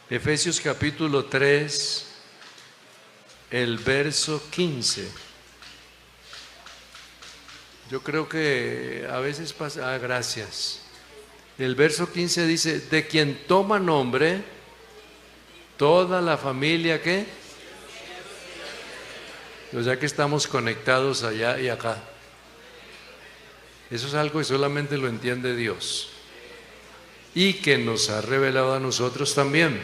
Efesios capítulo 3, el verso 15. Yo creo que a veces pasa, gracias. El verso 15 dice, de quien toma nombre toda la familia, ¿qué? O sea que estamos conectados allá y acá. Eso es algo que solamente lo entiende Dios y que nos ha revelado a nosotros también.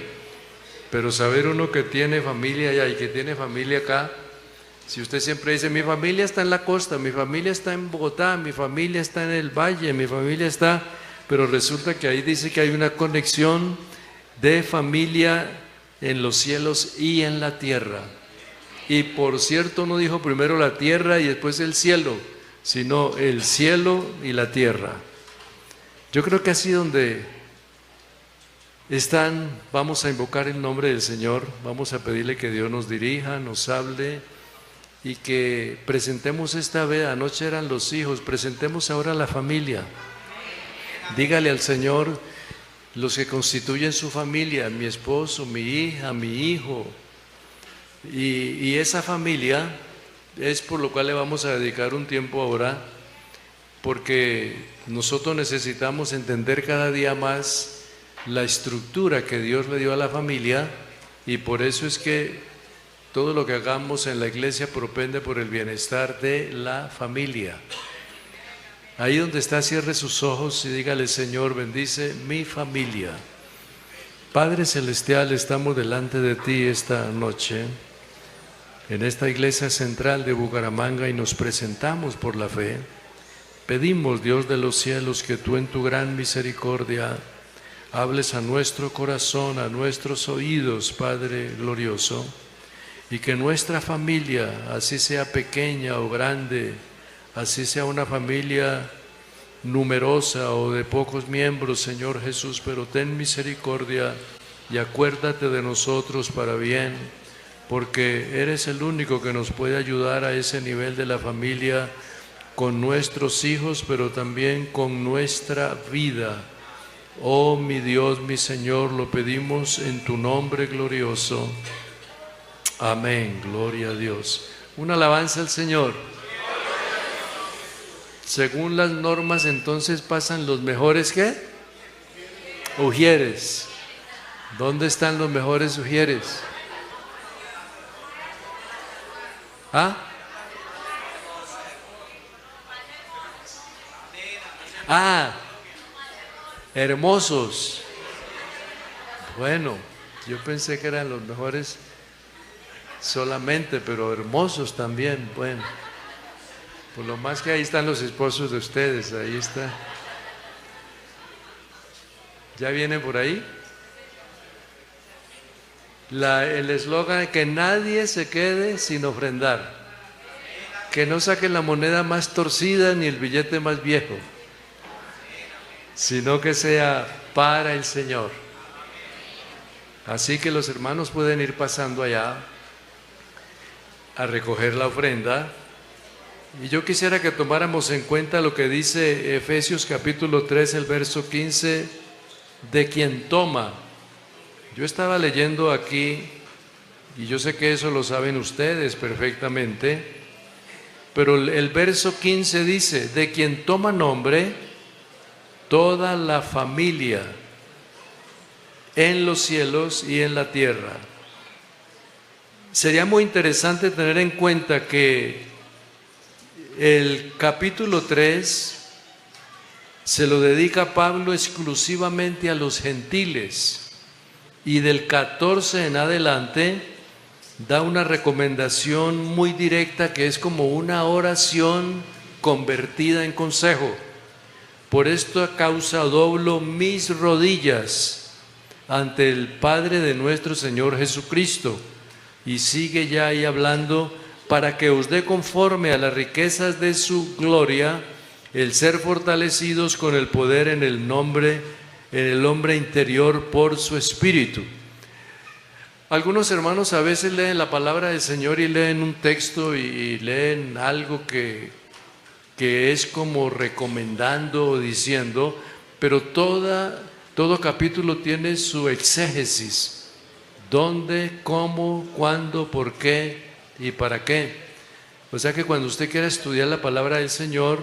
Pero saber uno que tiene familia allá y que tiene familia acá, si usted siempre dice, mi familia está en la costa, mi familia está en Bogotá, mi familia está en el valle, mi familia está... Pero resulta que ahí dice que hay una conexión de familia en los cielos y en la tierra. Y por cierto, no dijo primero la tierra y después el cielo, sino el cielo y la tierra. Yo creo que así donde están, vamos a invocar el nombre del Señor, vamos a pedirle que Dios nos dirija, nos hable y que presentemos esta vez, anoche eran los hijos, presentemos ahora la familia. Dígale al Señor los que constituyen su familia, mi esposo, mi hija, mi hijo, y esa familia es por lo cual le vamos a dedicar un tiempo ahora, porque nosotros necesitamos entender cada día más la estructura que Dios le dio a la familia, y por eso es que todo lo que hagamos en la iglesia propende por el bienestar de la familia. Ahí donde está, cierre sus ojos y dígale, Señor, bendice mi familia. Padre Celestial, estamos delante de ti esta noche, en esta iglesia central de Bucaramanga, y nos presentamos por la fe. Pedimos, Dios de los cielos, que tú en tu gran misericordia hables a nuestro corazón, a nuestros oídos, Padre glorioso, y que nuestra familia, así sea pequeña o grande, así sea una familia numerosa o de pocos miembros, Señor Jesús, pero ten misericordia y acuérdate de nosotros para bien, porque eres el único que nos puede ayudar a ese nivel de la familia con nuestros hijos, pero también con nuestra vida. Oh mi Dios, mi Señor, lo pedimos en tu nombre glorioso. Amén, gloria a Dios. Una alabanza al Señor. Según las normas, entonces pasan los mejores, ¿qué? Ujieres. ¿Dónde están los mejores ujieres? ¿Ah? Ah, hermosos. Bueno, yo pensé que eran los mejores solamente, pero hermosos también. Bueno. Por lo más que ahí están los esposos de ustedes, ahí está. ¿Ya vienen por ahí? El eslogan, que nadie se quede sin ofrendar. Que no saquen la moneda más torcida ni el billete más viejo, sino que sea para el Señor. Así que los hermanos pueden ir pasando allá a recoger la ofrenda. Y yo quisiera que tomáramos en cuenta lo que dice Efesios capítulo 3, el verso 15, de quien toma. Yo estaba leyendo aquí, y yo sé que eso lo saben ustedes perfectamente, pero el verso 15 dice, de quien toma nombre toda la familia en los cielos y en la tierra. Sería muy interesante tener en cuenta que el capítulo 3 se lo dedica Pablo exclusivamente a los gentiles, y del 14 en adelante da una recomendación muy directa que es como una oración convertida en consejo. Por esta causa doblo mis rodillas ante el Padre de nuestro Señor Jesucristo, y sigue ya ahí hablando, para que os dé conforme a las riquezas de su gloria el ser fortalecidos con el poder en el hombre interior por su espíritu. Algunos hermanos a veces leen la palabra del Señor y leen un texto y leen algo que es como recomendando o diciendo, pero todo capítulo tiene su exégesis. ¿Dónde, cómo, cuándo, por qué y para qué? O sea que cuando usted quiera estudiar la palabra del Señor,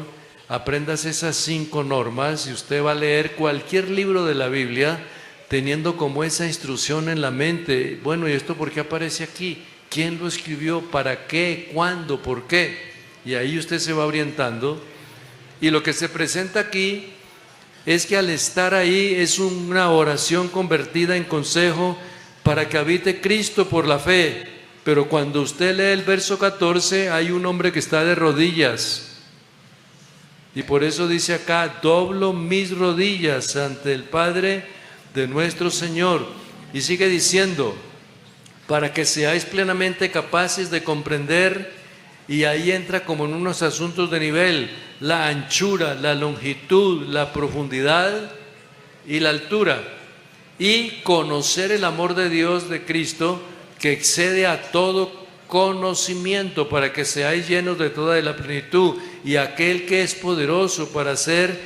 aprendas esas 5 normas y usted va a leer cualquier libro de la Biblia teniendo como esa instrucción en la mente. Bueno, ¿y esto por qué aparece aquí? ¿Quién lo escribió? ¿Para qué? ¿Cuándo? ¿Por qué? Y ahí usted se va orientando. Y lo que se presenta aquí es que al estar ahí es una oración convertida en consejo para que habite Cristo por la fe. Pero cuando usted lee el verso 14, hay un hombre que está de rodillas. Y por eso dice acá: doblo mis rodillas ante el Padre de nuestro Señor. Y sigue diciendo: para que seáis plenamente capaces de comprender. Y ahí entra como en unos asuntos de nivel: la anchura, la longitud, la profundidad y la altura. Y conocer el amor de Dios, de Cristo, que excede a todo conocimiento, para que seáis llenos de toda la plenitud. Y aquel que es poderoso para hacer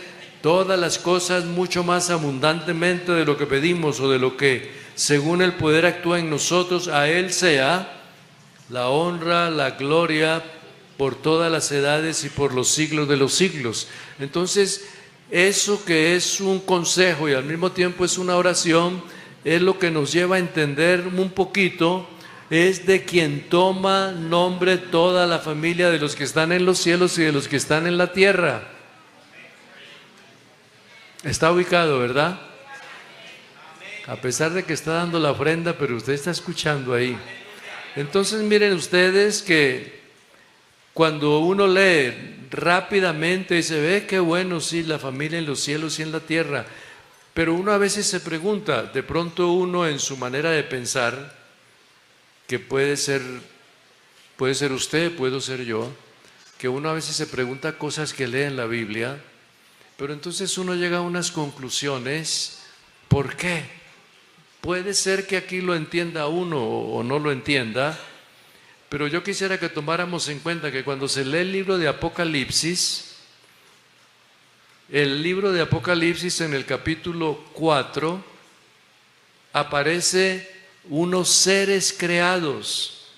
todas las cosas mucho más abundantemente de lo que pedimos o de lo que según el poder actúa en nosotros, a Él sea la honra, la gloria por todas las edades y por los siglos de los siglos. Entonces, eso que es un consejo y al mismo tiempo es una oración, es lo que nos lleva a entender un poquito, es de quien toma nombre toda la familia de los que están en los cielos y de los que están en la tierra. Está ubicado, ¿verdad? A pesar de que está dando la ofrenda, pero usted está escuchando ahí. Entonces miren ustedes que cuando uno lee rápidamente dice: ve qué bueno, sí, la familia en los cielos y en la tierra. Pero uno a veces se pregunta, de pronto uno en su manera de pensar, que puede ser usted, puedo ser yo, que uno a veces se pregunta cosas que lee en la Biblia, pero entonces uno llega a unas conclusiones. ¿Por qué? Puede ser que aquí lo entienda uno o no lo entienda, pero yo quisiera que tomáramos en cuenta que cuando se lee el libro de Apocalipsis, en el capítulo 4, aparece unos seres creados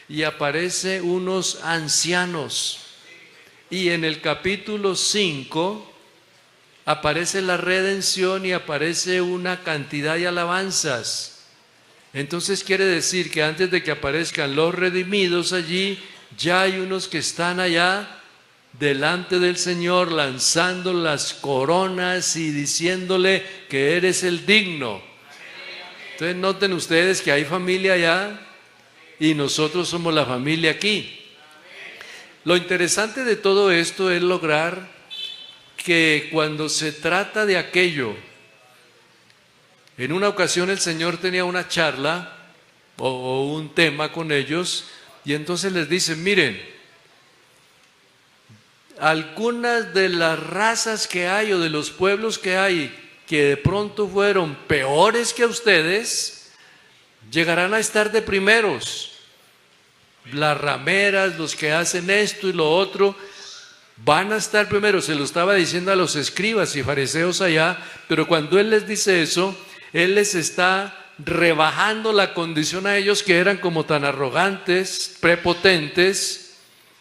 y aparece unos ancianos. Y en el capítulo 5 aparece la redención y aparece una cantidad de alabanzas. Entonces quiere decir que antes de que aparezcan los redimidos allí, ya hay unos que están allá delante del Señor lanzando las coronas y diciéndole que eres el digno. Entonces noten ustedes que hay familia allá y nosotros somos la familia aquí. Lo interesante de todo esto es lograr que cuando se trata de aquello, en una ocasión el Señor tenía una charla o un tema con ellos y entonces les dice: miren, algunas de las razas que hay o de los pueblos que hay que de pronto fueron peores que ustedes, llegarán a estar de primeros. Las rameras, los que hacen esto y lo otro, van a estar primero. Se lo estaba diciendo a los escribas y fariseos allá, pero cuando Él les dice eso, Él les está rebajando la condición a ellos que eran como tan arrogantes, prepotentes,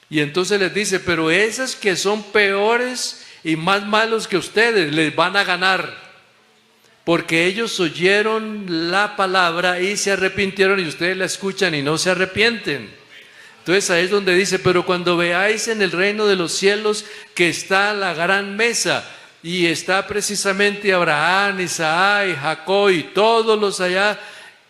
y entonces les dice: pero esas que son peores y más malos que ustedes, les van a ganar, porque ellos oyeron la palabra y se arrepintieron, y ustedes la escuchan y no se arrepienten. Entonces ahí es donde dice: pero cuando veáis en el reino de los cielos que está la gran mesa, y está precisamente Abraham, Isaac, Jacob y todos los allá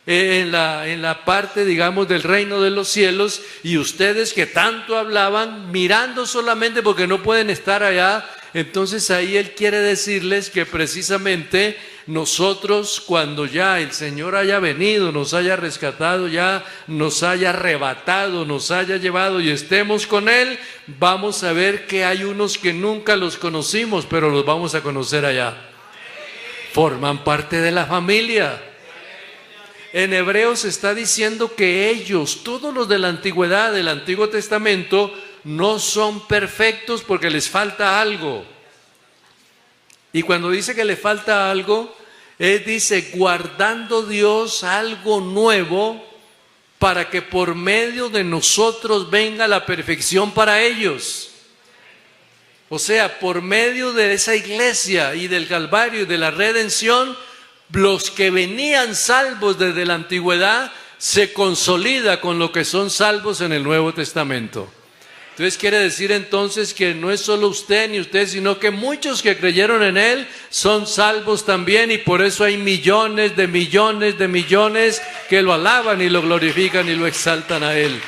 en la parte, digamos, del reino de los cielos, y ustedes que tanto hablaban, mirando solamente porque no pueden estar allá, entonces ahí Él quiere decirles que precisamente nosotros, cuando ya el Señor haya venido, nos haya rescatado, ya nos haya arrebatado, nos haya llevado y estemos con Él, vamos a ver que hay unos que nunca los conocimos, pero los vamos a conocer allá. Forman parte de la familia. En Hebreos está diciendo que ellos, todos los de la antigüedad, del Antiguo Testamento, no son perfectos porque les falta algo. Y cuando dice que le falta algo, Él dice, guardando Dios algo nuevo para que por medio de nosotros venga la perfección para ellos. O sea, por medio de esa iglesia y del Calvario y de la redención, los que venían salvos desde la antigüedad se consolida con lo que son salvos en el Nuevo Testamento. Entonces quiere decir entonces que no es solo usted ni usted, sino que muchos que creyeron en Él son salvos también, y por eso hay millones de millones de millones que lo alaban y lo glorifican y lo exaltan a Él.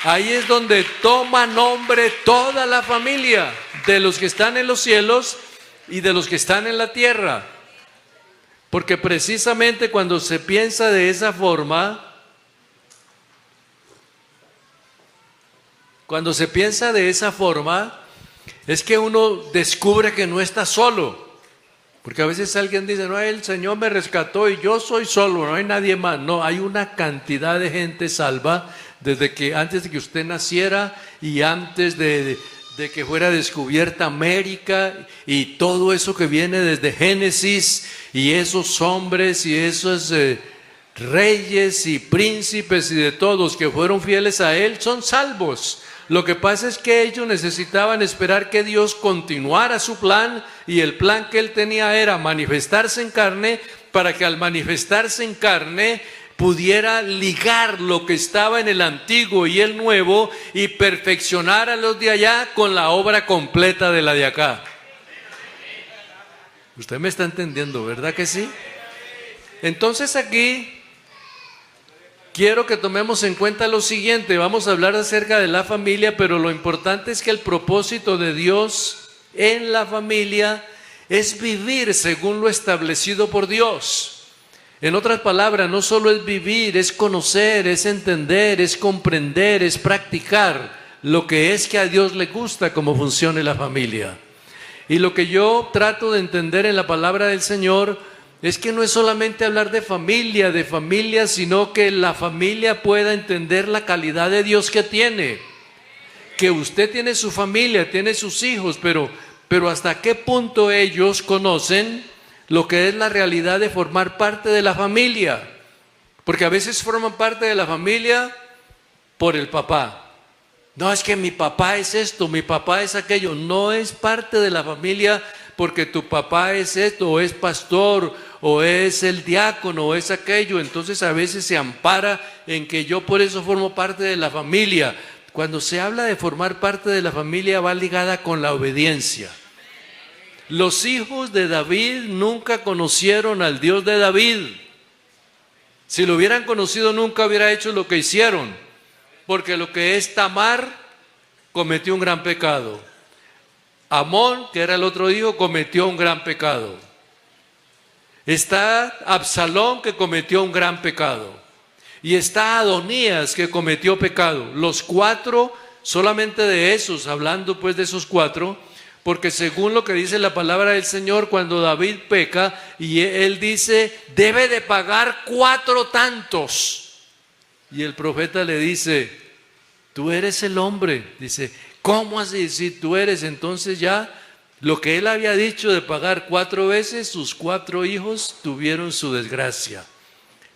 Ahí es donde toma nombre toda la familia, de los que están en los cielos y de los que están en la tierra. Porque precisamente cuando se piensa de esa forma, es que uno descubre que no está solo. Porque a veces alguien dice, no, el Señor me rescató y yo soy solo, no hay nadie más. No, hay una cantidad de gente salva desde que antes de que usted naciera y antes de que fuera descubierta América y todo eso que viene desde Génesis, y esos hombres y esos reyes y príncipes y de todos que fueron fieles a Él son salvos. Lo que pasa es que ellos necesitaban esperar que Dios continuara su plan, y el plan que Él tenía era manifestarse en carne, para que al manifestarse en carne pudiera ligar lo que estaba en el antiguo y el nuevo y perfeccionar a los de allá con la obra completa de la de acá. Usted me está entendiendo, ¿verdad que sí? Entonces aquí quiero que tomemos en cuenta lo siguiente. Vamos a hablar acerca de la familia, pero lo importante es que el propósito de Dios en la familia es vivir según lo establecido por Dios. En otras palabras, no solo es vivir, es conocer, es entender, es comprender, es practicar lo que es que a Dios le gusta cómo funcione la familia. Y lo que yo trato de entender en la palabra del Señor es que no es solamente hablar de familia, sino que la familia pueda entender la calidad de Dios que tiene. Que usted tiene su familia, tiene sus hijos, pero hasta qué punto ellos conocen lo que es la realidad de formar parte de la familia. Porque a veces forman parte de la familia por el papá. No, es que mi papá es esto, mi papá es aquello. No es parte de la familia porque tu papá es esto, o es pastor, o es el diácono, o es aquello. Entonces a veces se ampara en que yo por eso formo parte de la familia. Cuando se habla de formar parte de la familia, va ligada con la obediencia. Los hijos de David nunca conocieron al Dios de David. Si lo hubieran conocido, nunca hubiera hecho lo que hicieron, porque lo que es Tamar cometió un gran pecado. Amón, que era el otro hijo, cometió un gran pecado. Está Absalón, que cometió un gran pecado. Y está Adonías, que cometió pecado. Los cuatro, solamente de esos, hablando pues de esos cuatro, porque según lo que dice la palabra del Señor, cuando David peca, y él dice, debe de pagar 4 tantos. Y el profeta le dice, tú eres el hombre. Dice, ¿cómo así? Si tú eres, entonces ya lo que él había dicho de pagar 4 veces, sus 4 hijos tuvieron su desgracia.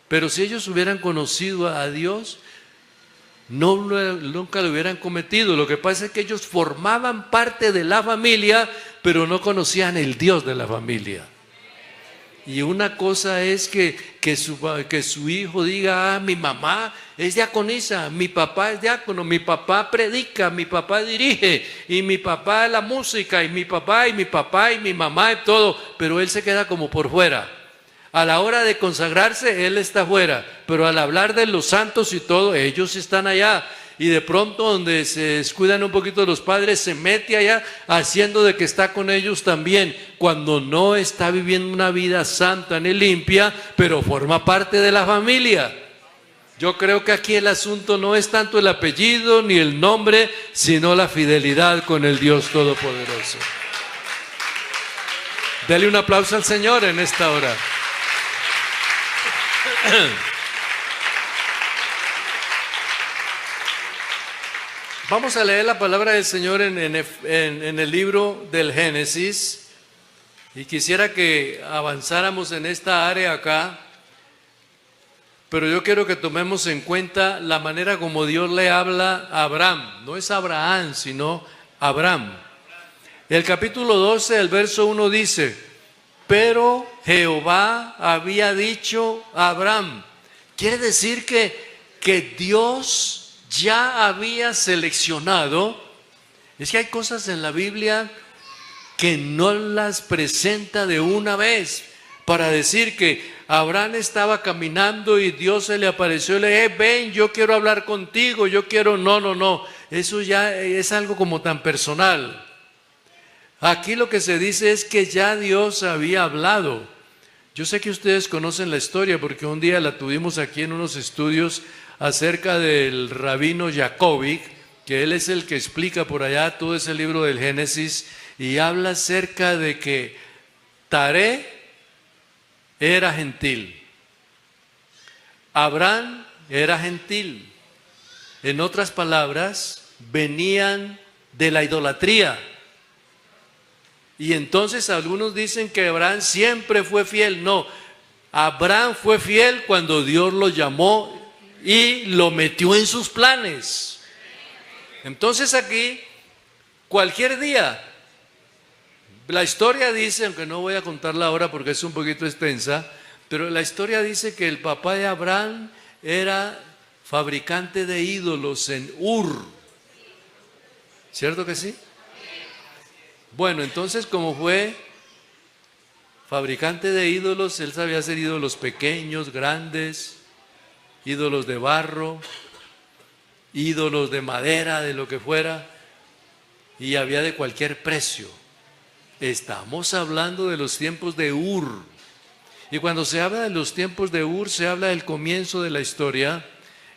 Pero si ellos hubieran conocido a Dios, nunca lo hubieran cometido. Lo que pasa es que ellos formaban parte de la familia, pero no conocían el Dios de la familia. Y una cosa es que su hijo diga, mi mamá es diaconisa, mi papá es diácono, mi papá predica, mi papá dirige, y mi papá la música, y mi papá y mi mamá y todo, pero él se queda como por fuera. A la hora de consagrarse, él está fuera, pero al hablar de los santos y todo, ellos están allá. Y de pronto, donde se descuidan un poquito los padres, se mete allá haciendo de que está con ellos también, cuando no está viviendo una vida santa ni limpia, pero forma parte de la familia. Yo creo que aquí el asunto no es tanto el apellido ni el nombre, sino la fidelidad con el Dios Todopoderoso. Dele un aplauso al Señor en esta hora. Vamos a leer la palabra del Señor en el libro del Génesis, Y quisiera que avanzáramos en esta área acá, pero yo quiero que tomemos en cuenta la manera como Dios le habla a Abraham. No es Abraham, sino Abraham. El capítulo 12, el verso 1 dice: pero Jehová había dicho a Abraham. Quiere decir que Dios ya había seleccionado. Es que hay cosas en la Biblia que no las presenta de una vez, para decir que Abraham estaba caminando y Dios se le apareció y le dijo: ven, yo quiero hablar contigo, yo quiero... No, eso ya es algo como tan personal. Aquí lo que se dice es que ya Dios había hablado. Yo sé que ustedes conocen la historia porque un día la tuvimos aquí en unos estudios acerca del rabino Jacobi, que él es el que explica por allá todo ese libro del Génesis, y habla acerca de que Taré era gentil, Abraham era gentil. En otras palabras, venían de la idolatría. Y entonces algunos dicen que Abraham siempre fue fiel. No, Abraham fue fiel cuando Dios lo llamó y lo metió en sus planes. Entonces aquí, cualquier día, la historia dice, aunque no voy a contarla ahora porque es un poquito extensa, pero la historia dice que el papá de Abraham era fabricante de ídolos en Ur. ¿Cierto que sí? Bueno, entonces como fue fabricante de ídolos, él sabía hacer ídolos pequeños, grandes, ídolos de barro, ídolos de madera, de lo que fuera, y había de cualquier precio. Estamos hablando de los tiempos de Ur. Y cuando se habla de los tiempos de Ur, se habla del comienzo de la historia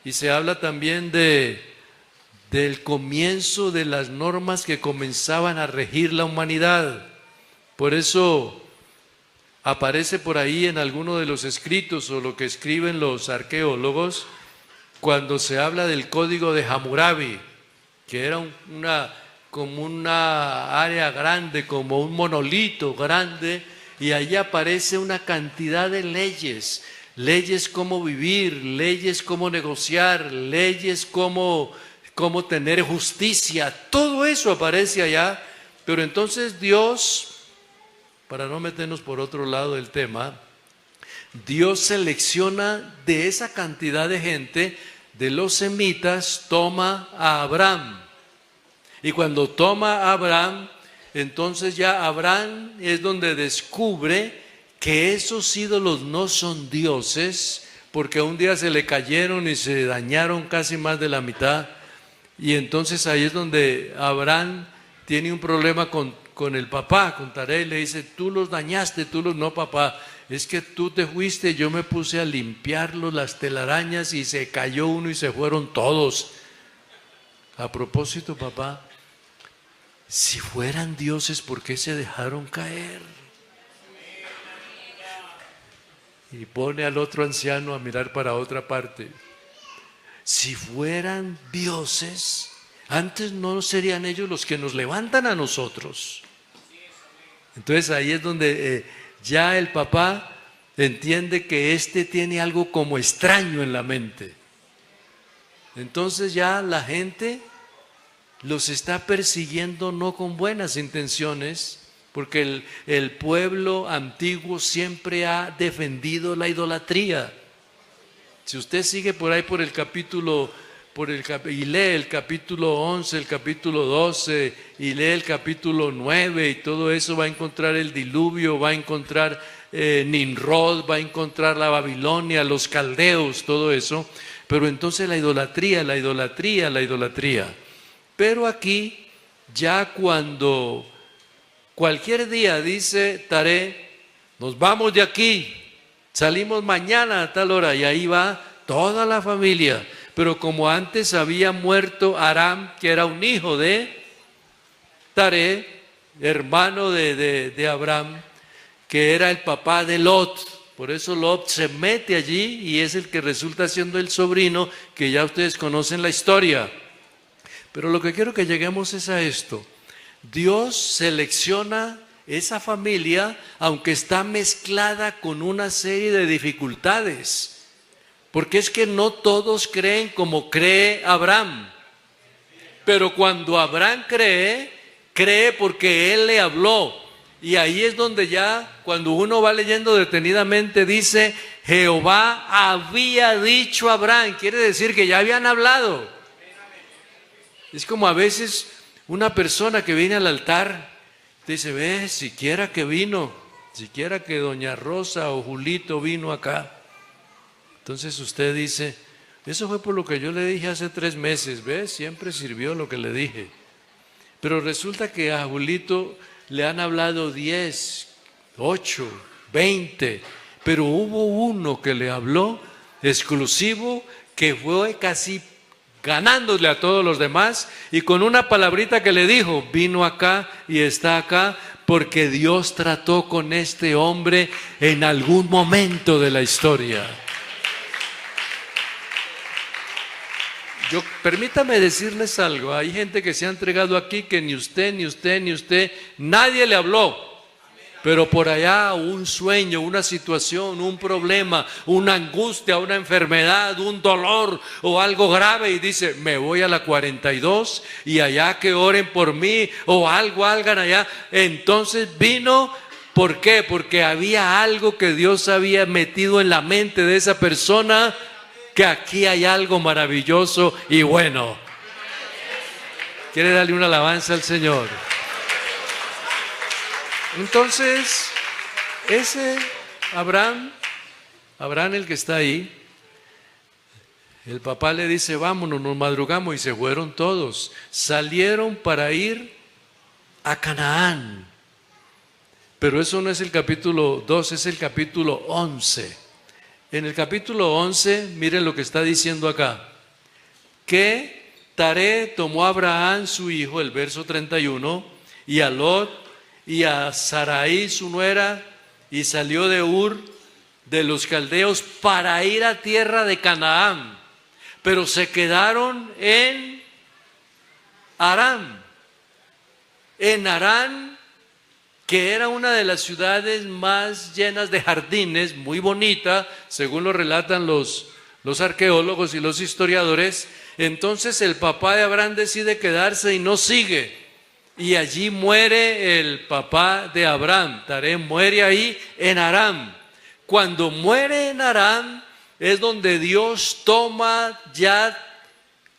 y se habla también del comienzo de las normas que comenzaban a regir la humanidad. Por eso aparece por ahí en alguno de los escritos o lo que escriben los arqueólogos, cuando se habla del código de Hammurabi, que era como una área grande, como un monolito grande, y allí aparece una cantidad de leyes, leyes cómo vivir, leyes cómo negociar, leyes cómo tener justicia, todo eso aparece allá. Pero entonces Dios, para no meternos por otro lado del tema, Dios selecciona de esa cantidad de gente, de los semitas, toma a Abraham. Y cuando toma a Abraham, entonces ya Abraham es donde descubre que esos ídolos no son dioses, porque un día se le cayeron y se dañaron casi más de la mitad. Y entonces ahí es donde Abraham tiene un problema con el papá, con Taré, y le dice: tú los dañaste, no papá, es que tú te fuiste, yo me puse a limpiarlos, las telarañas, y se cayó uno y se fueron todos. A propósito, papá, si fueran dioses, ¿por qué se dejaron caer? Y pone al otro anciano a mirar para otra parte. Si fueran dioses, antes no serían ellos los que nos levantan a nosotros. Entonces ahí es donde ya el papá entiende que tiene algo como extraño en la mente. Entonces ya la gente los está persiguiendo no con buenas intenciones, porque el pueblo antiguo siempre ha defendido la idolatría. Si usted sigue por ahí por el capítulo, y lee el capítulo 11, el capítulo 12, y lee el capítulo 9 y todo eso, va a encontrar el diluvio, va a encontrar Nimrod, va a encontrar la Babilonia, los caldeos, todo eso. Pero entonces la idolatría. Pero aquí, ya cuando cualquier día dice Taré: nos vamos de aquí, salimos mañana a tal hora, y ahí va toda la familia. Pero como antes había muerto Aram, que era un hijo de Taré, hermano de Abraham, que era el papá de Lot, por eso Lot se mete allí y es el que resulta siendo el sobrino, que ya ustedes conocen la historia. Pero lo que quiero que lleguemos es a esto: Dios selecciona esa familia, aunque está mezclada con una serie de dificultades, porque es que no todos creen como cree Abraham. Pero cuando Abraham cree porque él le habló. Y ahí es donde ya, cuando uno va leyendo detenidamente, dice, Jehová había dicho a Abraham. Quiere decir que ya habían hablado. Es como a veces una persona que viene al altar, dice, ve, siquiera que vino, siquiera que doña Rosa o Julito vino acá. Entonces usted dice, eso fue por lo que yo le dije hace 3 meses, ¿ves? Siempre sirvió lo que le dije. Pero resulta que a Julito le han hablado 10, 8, 20, pero hubo uno que le habló exclusivo que fue casi ganándole a todos los demás y con una palabrita que le dijo, vino acá y está acá porque Dios trató con este hombre en algún momento de la historia. Permítame decirles algo, hay gente que se ha entregado aquí que ni usted, nadie le habló, pero por allá un sueño, una situación, un problema, una angustia, una enfermedad, un dolor o algo grave y dice, me voy a la 42 y allá que oren por mí o algo hagan allá. Entonces vino, ¿por qué? Porque había algo que Dios había metido en la mente de esa persona, que aquí hay algo maravilloso y bueno. ¿Quiere darle una alabanza al Señor? Entonces, ese Abraham el que está ahí, el papá le dice, vámonos, nos madrugamos, y se fueron todos. Salieron para ir a Canaán. Pero eso no es el capítulo 2, es el capítulo 11. En el capítulo 11, miren lo que está diciendo acá. Que Taré tomó a Abraham su hijo, el verso 31, y a Lot y a Sarai su nuera, y salió de Ur de los caldeos para ir a tierra de Canaán. Pero se quedaron en Harán. En Harán, que era una de las ciudades más llenas de jardines, muy bonita, según lo relatan los arqueólogos y los historiadores. Entonces el papá de Abraham decide quedarse y no sigue. Y allí muere el papá de Abraham. Taré muere ahí en Aram. Cuando muere en Aram es donde Dios toma ya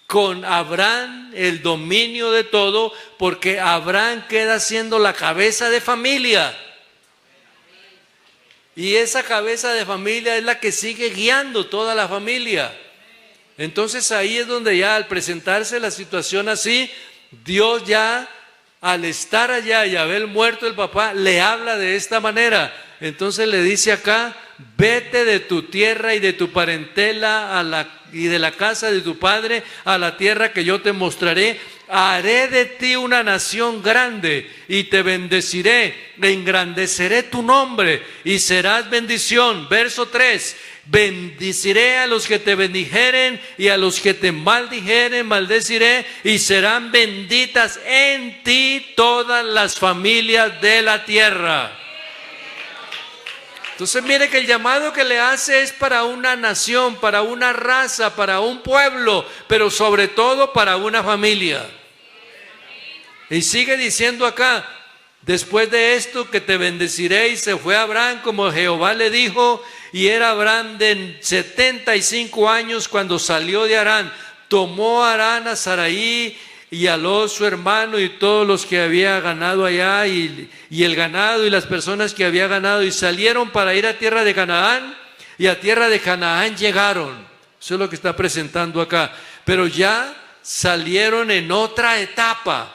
con Abraham el dominio de todo, porque Abraham queda siendo la cabeza de familia. Y esa cabeza de familia es la que sigue guiando toda la familia. Entonces ahí es donde ya al presentarse la situación así, Dios ya al estar allá y haber muerto el papá, le habla de esta manera. Entonces le dice acá, vete de tu tierra y de tu parentela y de la casa de tu padre a la tierra que yo te mostraré. Haré de ti una nación grande y te bendeciré, engrandeceré tu nombre y serás bendición. Verso 3, bendiciré a los que te bendijeren y a los que te maldijeren maldeciré, y serán benditas en ti todas las familias de la tierra. Entonces mire que el llamado que le hace es para una nación, para una raza, para un pueblo, pero sobre todo para una familia. Y sigue diciendo acá, después de esto que te bendeciré, y se fue Abraham como Jehová le dijo, y era Abraham de 75 años cuando salió de Harán. Tomó Harán a Sarai y a Lot su hermano y todos los que había ganado allá y el ganado y las personas que había ganado, y salieron para ir a tierra de Canaán, y a tierra de Canaán llegaron. Eso es lo que está presentando acá. Pero ya salieron en otra etapa,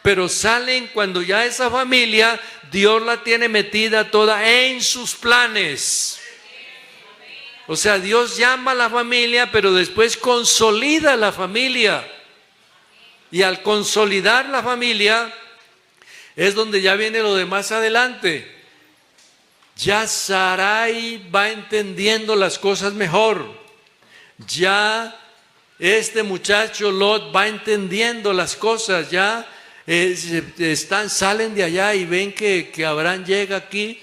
pero salen cuando ya esa familia Dios la tiene metida toda en sus planes. O sea, Dios llama a la familia, pero después consolida la familia. Y al consolidar la familia es donde ya viene lo de más adelante. Ya Sarai va entendiendo las cosas mejor. Ya este muchacho Lot va entendiendo las cosas. Ya Salen de allá y ven que Abraham llega aquí,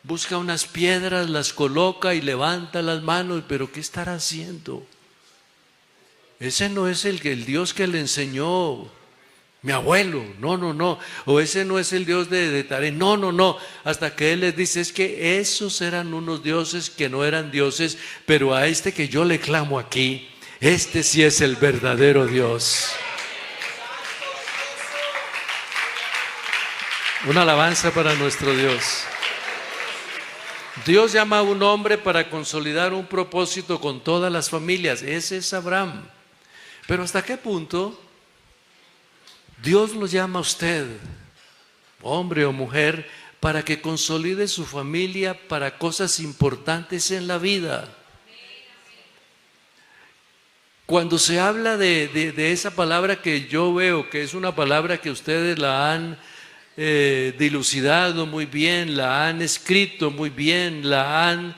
busca unas piedras, las coloca y levanta las manos, pero ¿qué estará haciendo? Ese no es el Dios que le enseñó mi abuelo, no, o ese no es el Dios de Taré, no, hasta que él les dice, es que esos eran unos dioses que no eran dioses, pero a este que yo le clamo aquí, este sí es el verdadero Dios. Una alabanza para nuestro Dios. Dios llama a un hombre para consolidar un propósito con todas las familias, ese es Abraham. Pero ¿hasta qué punto Dios lo llama a usted, hombre o mujer, para que consolide su familia para cosas importantes en la vida? Cuando se habla de esa palabra que yo veo, que es una palabra que ustedes la han dilucidado muy bien, la han escrito muy bien, la han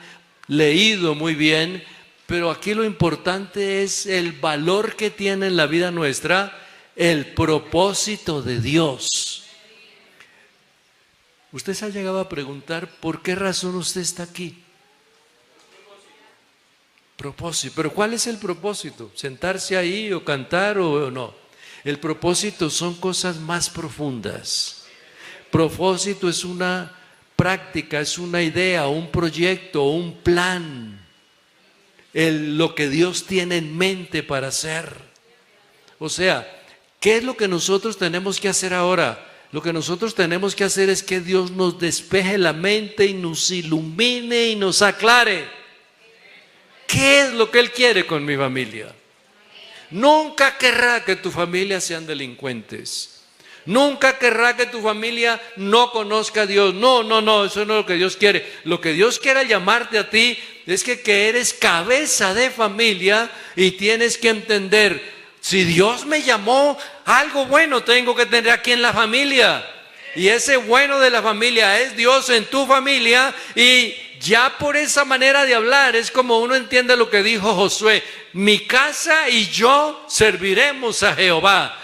leído muy bien, pero aquí lo importante es el valor que tiene en la vida nuestra el propósito de Dios. Usted se ha llegado a preguntar por qué razón usted está aquí. Propósito. Pero ¿cuál es el propósito? ¿Sentarse ahí o cantar o no? El propósito son cosas más profundas. Propósito es una práctica, es una idea, un proyecto, un plan. Lo que Dios tiene en mente para hacer. O sea, ¿qué es lo que nosotros tenemos que hacer ahora? Lo que nosotros tenemos que hacer es que Dios nos despeje la mente y nos ilumine y nos aclare. ¿Qué es lo que Él quiere con mi familia? Nunca querrá que tu familia sean delincuentes. Nunca querrá que tu familia no conozca a Dios. No, eso no es lo que Dios quiere. Lo que Dios quiere llamarte a ti es que eres cabeza de familia y tienes que entender, si Dios me llamó, algo bueno tengo que tener aquí en la familia. Y ese bueno de la familia es Dios en tu familia. Y ya por esa manera de hablar es como uno entiende lo que dijo Josué: mi casa y yo serviremos a Jehová.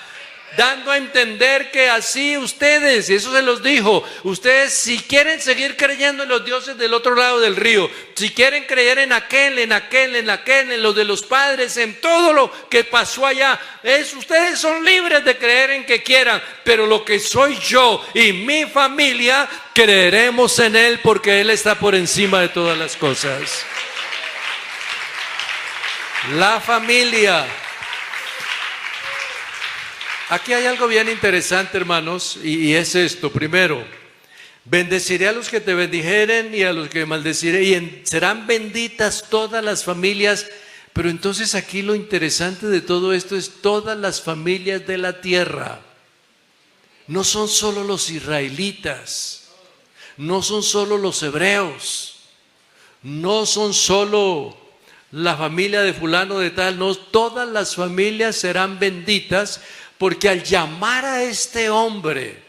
Dando a entender que así ustedes, y eso se los dijo, ustedes si quieren seguir creyendo en los dioses del otro lado del río, si quieren creer en aquel, en los de los padres, en todo lo que pasó allá, ustedes son libres de creer en que quieran, pero lo que soy yo y mi familia, creeremos en Él porque Él está por encima de todas las cosas. La familia. Aquí hay algo bien interesante, hermanos, y es esto. Primero, bendeciré a los que te bendijeren y a los que maldeciré, y serán benditas todas las familias. Pero entonces aquí lo interesante de todo esto es todas las familias de la tierra. No son solo los israelitas, no son solo los hebreos, no son solo la familia de fulano de tal, no, todas las familias serán benditas. Porque al llamar a este hombre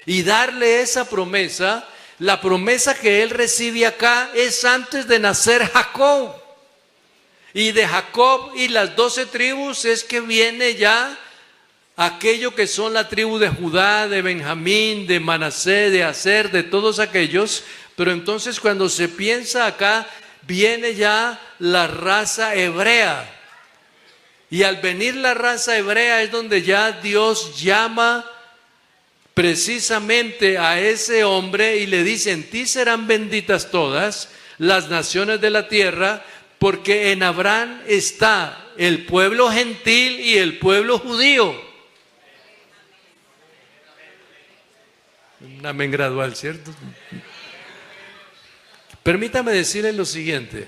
y darle esa promesa, la promesa que él recibe acá es antes de nacer Jacob. Y de Jacob y las 12 tribus es que viene ya aquello que son la tribu de Judá, de Benjamín, de Manasés, de Aser, de todos aquellos. Pero entonces cuando se piensa acá, viene ya la raza hebrea. Y al venir la raza hebrea es donde ya Dios llama precisamente a ese hombre y le dice: en ti serán benditas todas las naciones de la tierra, porque en Abraham está el pueblo gentil y el pueblo judío. Un amén gradual, ¿cierto? Permítame decirle lo siguiente.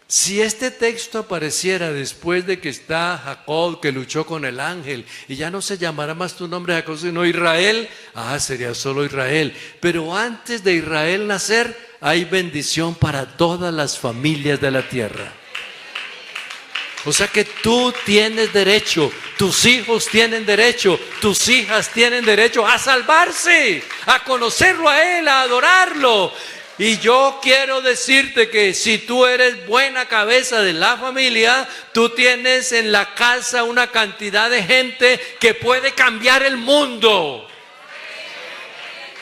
Si este texto apareciera después de que está Jacob, que luchó con el ángel, y ya no se llamará más tu nombre Jacob, sino Israel, sería solo Israel. Pero antes de Israel nacer, hay bendición para todas las familias de la tierra. O sea que tú tienes derecho, tus hijos tienen derecho, tus hijas tienen derecho a salvarse, a conocerlo a Él, a adorarlo. Y yo quiero decirte que si tú eres buena cabeza de la familia, tú tienes en la casa una cantidad de gente que puede cambiar el mundo.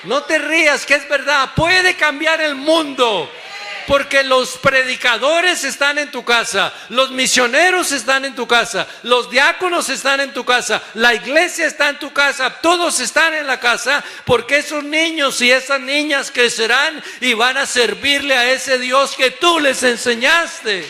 No te rías, que es verdad, puede cambiar el mundo. Porque los predicadores están en tu casa, los misioneros están en tu casa, los diáconos están en tu casa, la iglesia está en tu casa, todos están en la casa, porque esos niños y esas niñas crecerán y van a servirle a ese Dios que tú les enseñaste.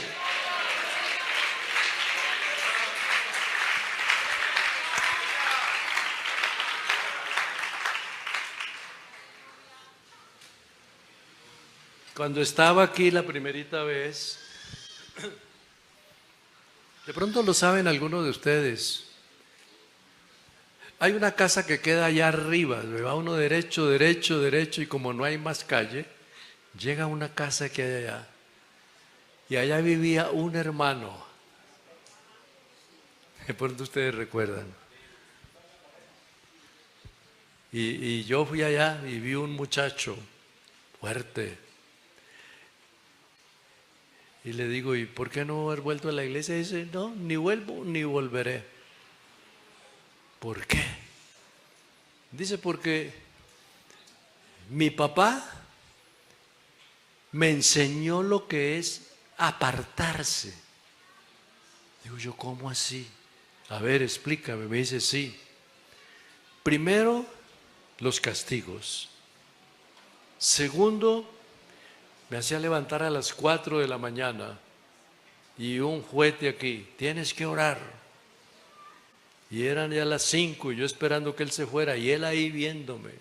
Cuando estaba aquí la primerita vez, de pronto lo saben algunos de ustedes, hay una casa que queda allá arriba, va uno derecho, derecho, derecho, y como no hay más calle, llega a una casa que hay allá, y allá vivía un hermano, de pronto ustedes recuerdan, y yo fui allá y vi un muchacho fuerte. Y le digo, ¿y por qué no haber vuelto a la iglesia? Y dice, no, ni vuelvo ni volveré. ¿Por qué? Dice, porque mi papá me enseñó lo que es apartarse. Digo yo, ¿cómo así? A ver, explícame. Me dice, sí. Primero, los castigos. Segundo, me hacía levantar a las 4 de la mañana y un juguete aquí, tienes que orar. Y eran ya las 5 y yo esperando que él se fuera y él ahí viéndome.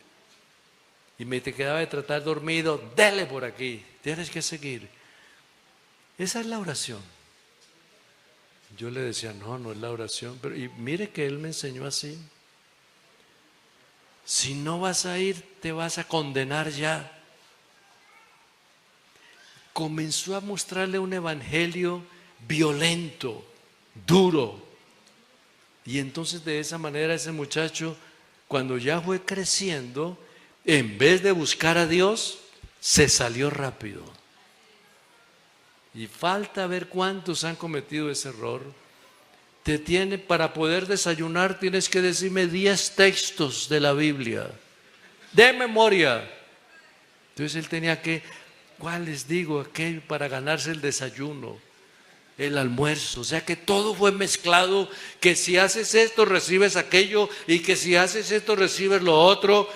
Y me te quedaba de tratar dormido, dele por aquí, tienes que seguir. Esa es la oración. Yo le decía, no, no es la oración. Pero, y mire que él me enseñó así. Si no vas a ir, te vas a condenar ya. Comenzó a mostrarle un evangelio violento, duro. Y entonces de esa manera ese muchacho, cuando ya fue creciendo, en vez de buscar a Dios, se salió rápido. Y falta ver cuántos han cometido ese error. Para poder desayunar tienes que decirme 10 textos de la Biblia, de memoria. Entonces él tenía que, ¿cuál les digo? Aquello para ganarse el desayuno, el almuerzo. O sea que todo fue mezclado, que si haces esto recibes aquello y que si haces esto recibes lo otro.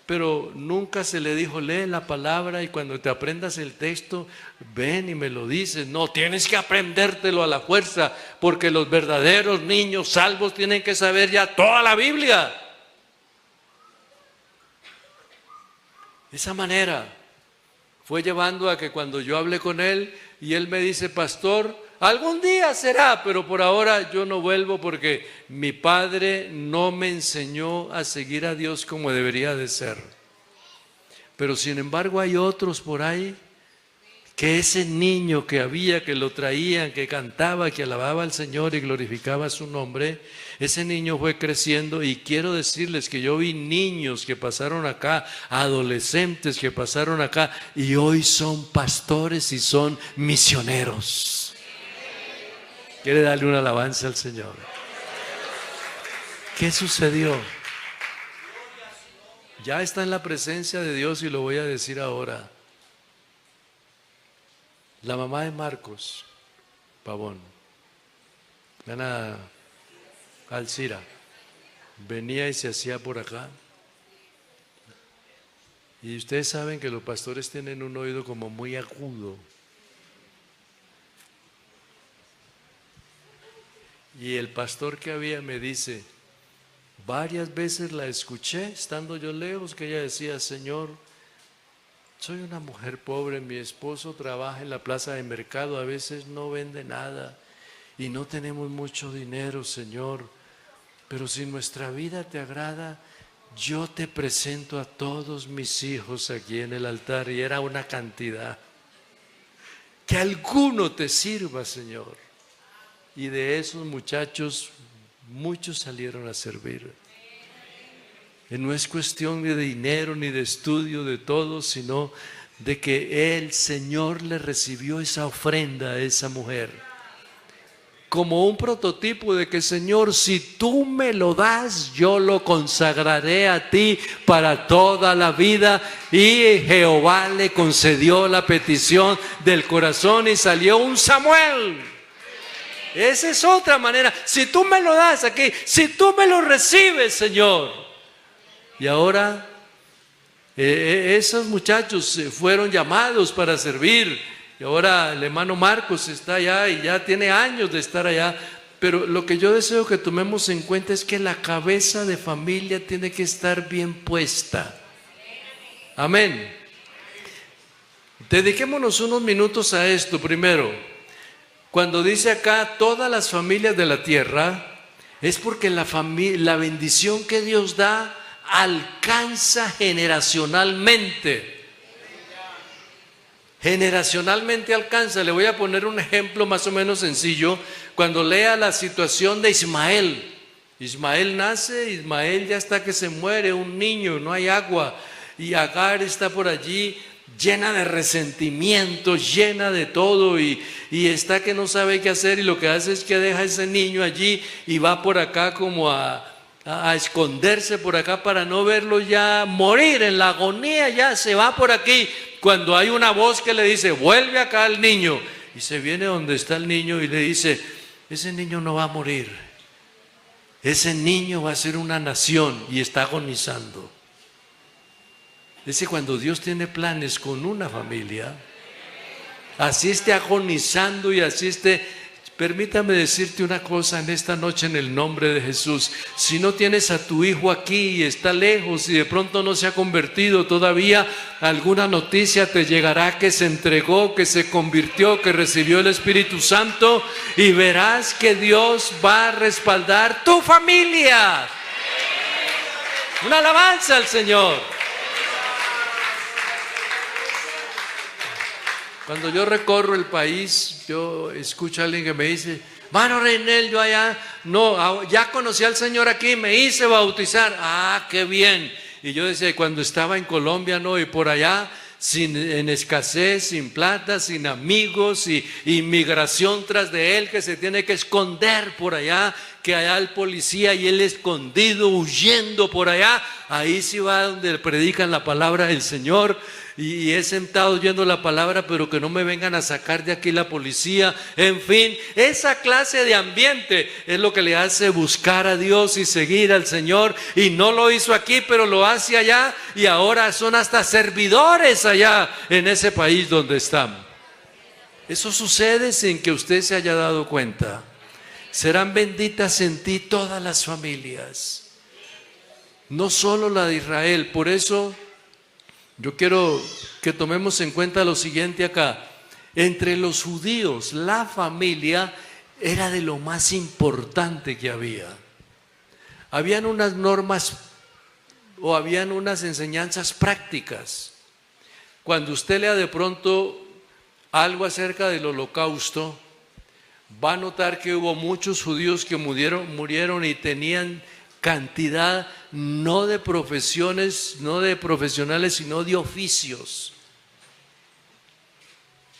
Pero nunca se le dijo, lee la palabra y cuando te aprendas el texto, ven y me lo dices. No, tienes que aprendértelo a la fuerza, porque los verdaderos niños salvos tienen que saber ya toda la Biblia. De esa manera fue llevando a que cuando yo hablé con él y él me dice, pastor, algún día será, pero por ahora yo no vuelvo porque mi padre no me enseñó a seguir a Dios como debería de ser. Pero sin embargo hay otros por ahí que ese niño que había, que lo traían, que cantaba, que alababa al Señor y glorificaba su nombre, ese niño fue creciendo. Y quiero decirles que yo vi niños que pasaron acá, adolescentes que pasaron acá y hoy son pastores y son misioneros. ¿Quiere darle una alabanza al Señor? ¿Qué sucedió? Ya está en la presencia de Dios y lo voy a decir ahora. La mamá de Marcos Pavón, Ana Alcira, venía y se hacía por acá. Y ustedes saben que los pastores tienen un oído como muy agudo. Y el pastor que había me dice, varias veces la escuché, estando yo lejos, que ella decía, Señor, soy una mujer pobre, mi esposo trabaja en la plaza de mercado, a veces no vende nada y no tenemos mucho dinero, Señor, pero si nuestra vida te agrada, yo te presento a todos mis hijos aquí en el altar. Y era una cantidad. Que alguno te sirva, Señor. Y de esos muchachos, muchos salieron a servir. Y no es cuestión ni de dinero, ni de estudio, de todo, sino de que el Señor le recibió esa ofrenda a esa mujer como un prototipo de que, Señor, si tú me lo das, yo lo consagraré a ti para toda la vida. Y Jehová le concedió la petición del corazón y salió un Samuel. Esa es otra manera. Si tú me lo das aquí, si tú me lo recibes, Señor. Y ahora esos muchachos fueron llamados para servir. Y ahora el hermano Marcos está allá y ya tiene años de estar allá. Pero lo que yo deseo que tomemos en cuenta es que la cabeza de familia tiene que estar bien puesta. Amén. Dediquémonos unos minutos a esto primero. Cuando dice acá todas las familias de la tierra, es porque la bendición que Dios da alcanza generacionalmente. Generacionalmente alcanza. Le voy a poner un ejemplo más o menos sencillo. Cuando lea la situación de Ismael. Ismael nace, Ismael ya está que se muere, un niño, no hay agua. Y Agar está por allí llena de resentimiento, llena de todo y está que no sabe qué hacer, y lo que hace es que deja a ese niño allí y va por acá como a esconderse por acá para no verlo ya morir en la agonía. Ya se va por aquí cuando hay una voz que le dice: vuelve acá al niño. Y se viene donde está el niño y le dice: ese niño no va a morir, ese niño va a ser una nación, y está agonizando. Dice, cuando Dios tiene planes con una familia, así esté agonizando y así esté. Permítame decirte una cosa en esta noche en el nombre de Jesús. Si no tienes a tu hijo aquí y está lejos y de pronto no se ha convertido todavía, alguna noticia te llegará que se entregó, que se convirtió, que recibió el Espíritu Santo, y verás que Dios va a respaldar tu familia. Una alabanza al Señor. Cuando yo recorro el país, yo escucho a alguien que me dice: mano Reinel, yo allá, no, ya conocí al Señor aquí, me hice bautizar. Ah, qué bien. Y yo decía, cuando estaba en Colombia, no, y por allá, en escasez, sin plata, sin amigos, y inmigración tras de él, que se tiene que esconder por allá, que allá el policía y él escondido, huyendo por allá. Ahí sí va donde predican la palabra del Señor. Y he sentado oyendo la palabra, pero que no me vengan a sacar de aquí la policía. En fin, esa clase de ambiente es lo que le hace buscar a Dios y seguir al Señor. Y no lo hizo aquí, pero lo hace allá, y ahora son hasta servidores allá en ese país donde están. Eso sucede sin que usted se haya dado cuenta. Serán benditas en ti todas las familias, no solo la de Israel. Por eso yo quiero que tomemos en cuenta lo siguiente acá. Entre los judíos, la familia era de lo más importante que había. Habían unas normas o habían unas enseñanzas prácticas. Cuando usted lea de pronto algo acerca del holocausto, va a notar que hubo muchos judíos que murieron y tenían cantidad no de profesiones, no de profesionales, sino de oficios.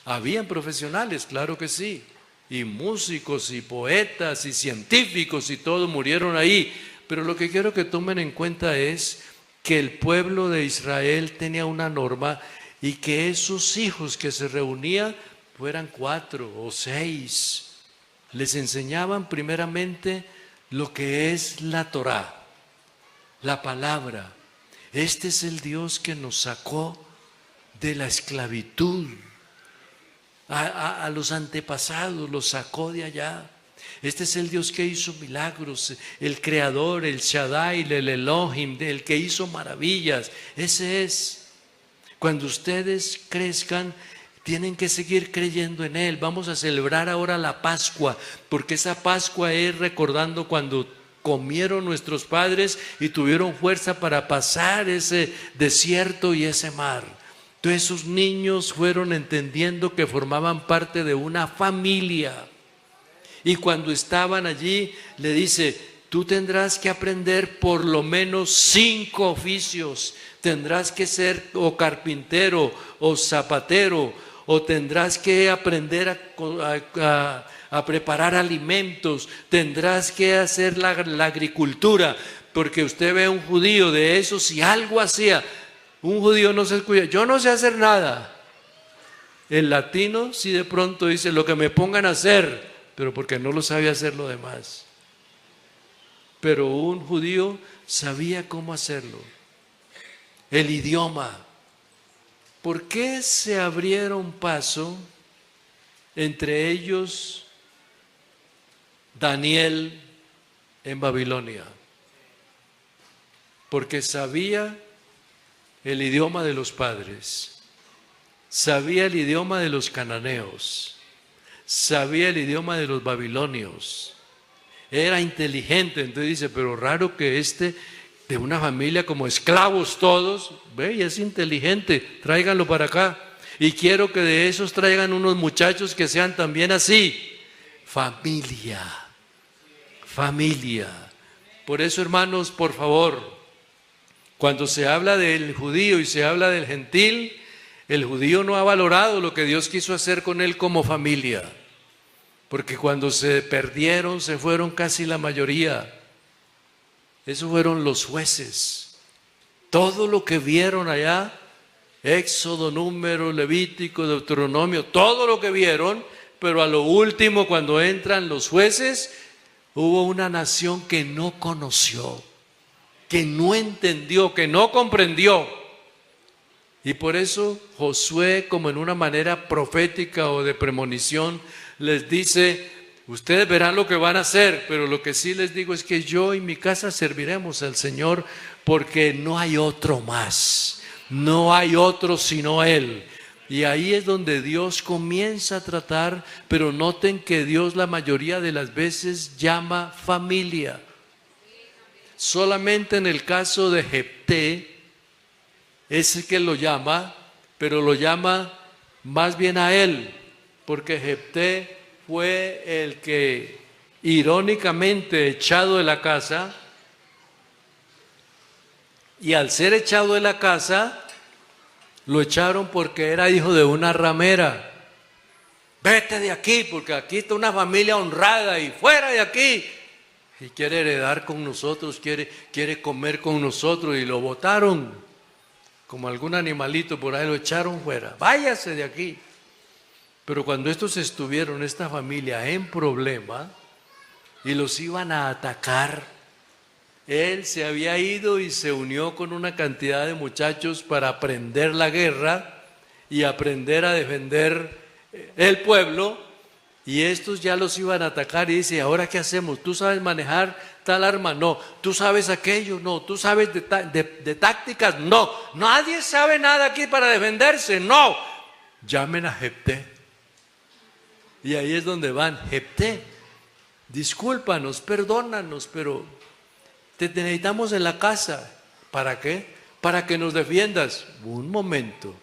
Habían profesionales, claro que sí, y músicos y poetas y científicos y todos murieron ahí. Pero lo que quiero que tomen en cuenta es que el pueblo de Israel tenía una norma, y que esos hijos que se reunían fueran 4 o 6. Les enseñaban primeramente lo que es la Torá, la palabra. Este es el Dios que nos sacó de la esclavitud. A los antepasados los sacó de allá. Este es el Dios que hizo milagros, el creador, el Shaddai, el Elohim, el que hizo maravillas. Ese es. Cuando ustedes crezcan, tienen que seguir creyendo en Él. Vamos a celebrar ahora la Pascua, porque esa Pascua es recordando cuando comieron nuestros padres y tuvieron fuerza para pasar ese desierto y ese mar. Entonces esos niños fueron entendiendo que formaban parte de una familia. Y cuando estaban allí, le dice: tú tendrás que aprender por lo menos 5 oficios. Tendrás que ser o carpintero o zapatero, o tendrás que aprender a preparar alimentos, tendrás que hacer la agricultura, porque usted ve a un judío de eso, si algo hacía, un judío no se cuida, yo no sé hacer nada. El latino sí de pronto dice lo que me pongan a hacer, pero porque no lo sabe hacer lo demás. Pero un judío sabía cómo hacerlo. El idioma. ¿Por qué se abrieron paso entre ellos Daniel en Babilonia? Porque sabía el idioma de los padres, sabía el idioma de los cananeos, sabía el idioma de los babilonios, era inteligente. Entonces dice, pero raro que de una familia como esclavos todos, ve, y es inteligente, tráiganlo para acá. Y quiero que de esos traigan unos muchachos que sean también así. Familia, familia. Por eso, hermanos, por favor, cuando se habla del judío y se habla del gentil, el judío no ha valorado lo que Dios quiso hacer con él como familia. Porque cuando se perdieron, se fueron casi la mayoría. Esos fueron los jueces. Todo lo que vieron allá, Éxodo, Número, Levítico, Deuteronomio, todo lo que vieron, pero a lo último, cuando entran los jueces, hubo una nación que no conoció, que no entendió, que no comprendió. Y por eso Josué, como en una manera profética o de premonición, les dice, ustedes verán lo que van a hacer, pero lo que sí les digo es que yo y mi casa serviremos al Señor, porque no hay otro más, no hay otro sino Él. Y ahí es donde Dios comienza a tratar, pero noten que Dios la mayoría de las veces llama familia. Solamente en el caso de Jefté es el que lo llama, pero lo llama más bien a él, porque Jefté fue el que irónicamente echado de la casa, y al ser echado de la casa lo echaron porque era hijo de una ramera. Vete de aquí, porque aquí está una familia honrada, y fuera de aquí. Y quiere heredar con nosotros, quiere comer con nosotros, y lo botaron como algún animalito por ahí, lo echaron fuera. Váyase de aquí. Pero cuando estos estuvieron, esta familia, en problema y los iban a atacar, él se había ido y se unió con una cantidad de muchachos para aprender la guerra y aprender a defender el pueblo. Y estos ya los iban a atacar, y dice, ¿ahora qué hacemos? ¿Tú sabes manejar tal arma? No. ¿Tú sabes aquello? No. ¿Tú sabes de tácticas? No. Nadie sabe nada aquí para defenderse. No. Llamen a Jefté. Y ahí es donde van. Jefté, discúlpanos, perdónanos, pero te necesitamos en la casa. ¿Para qué? Para que nos defiendas. Un momento.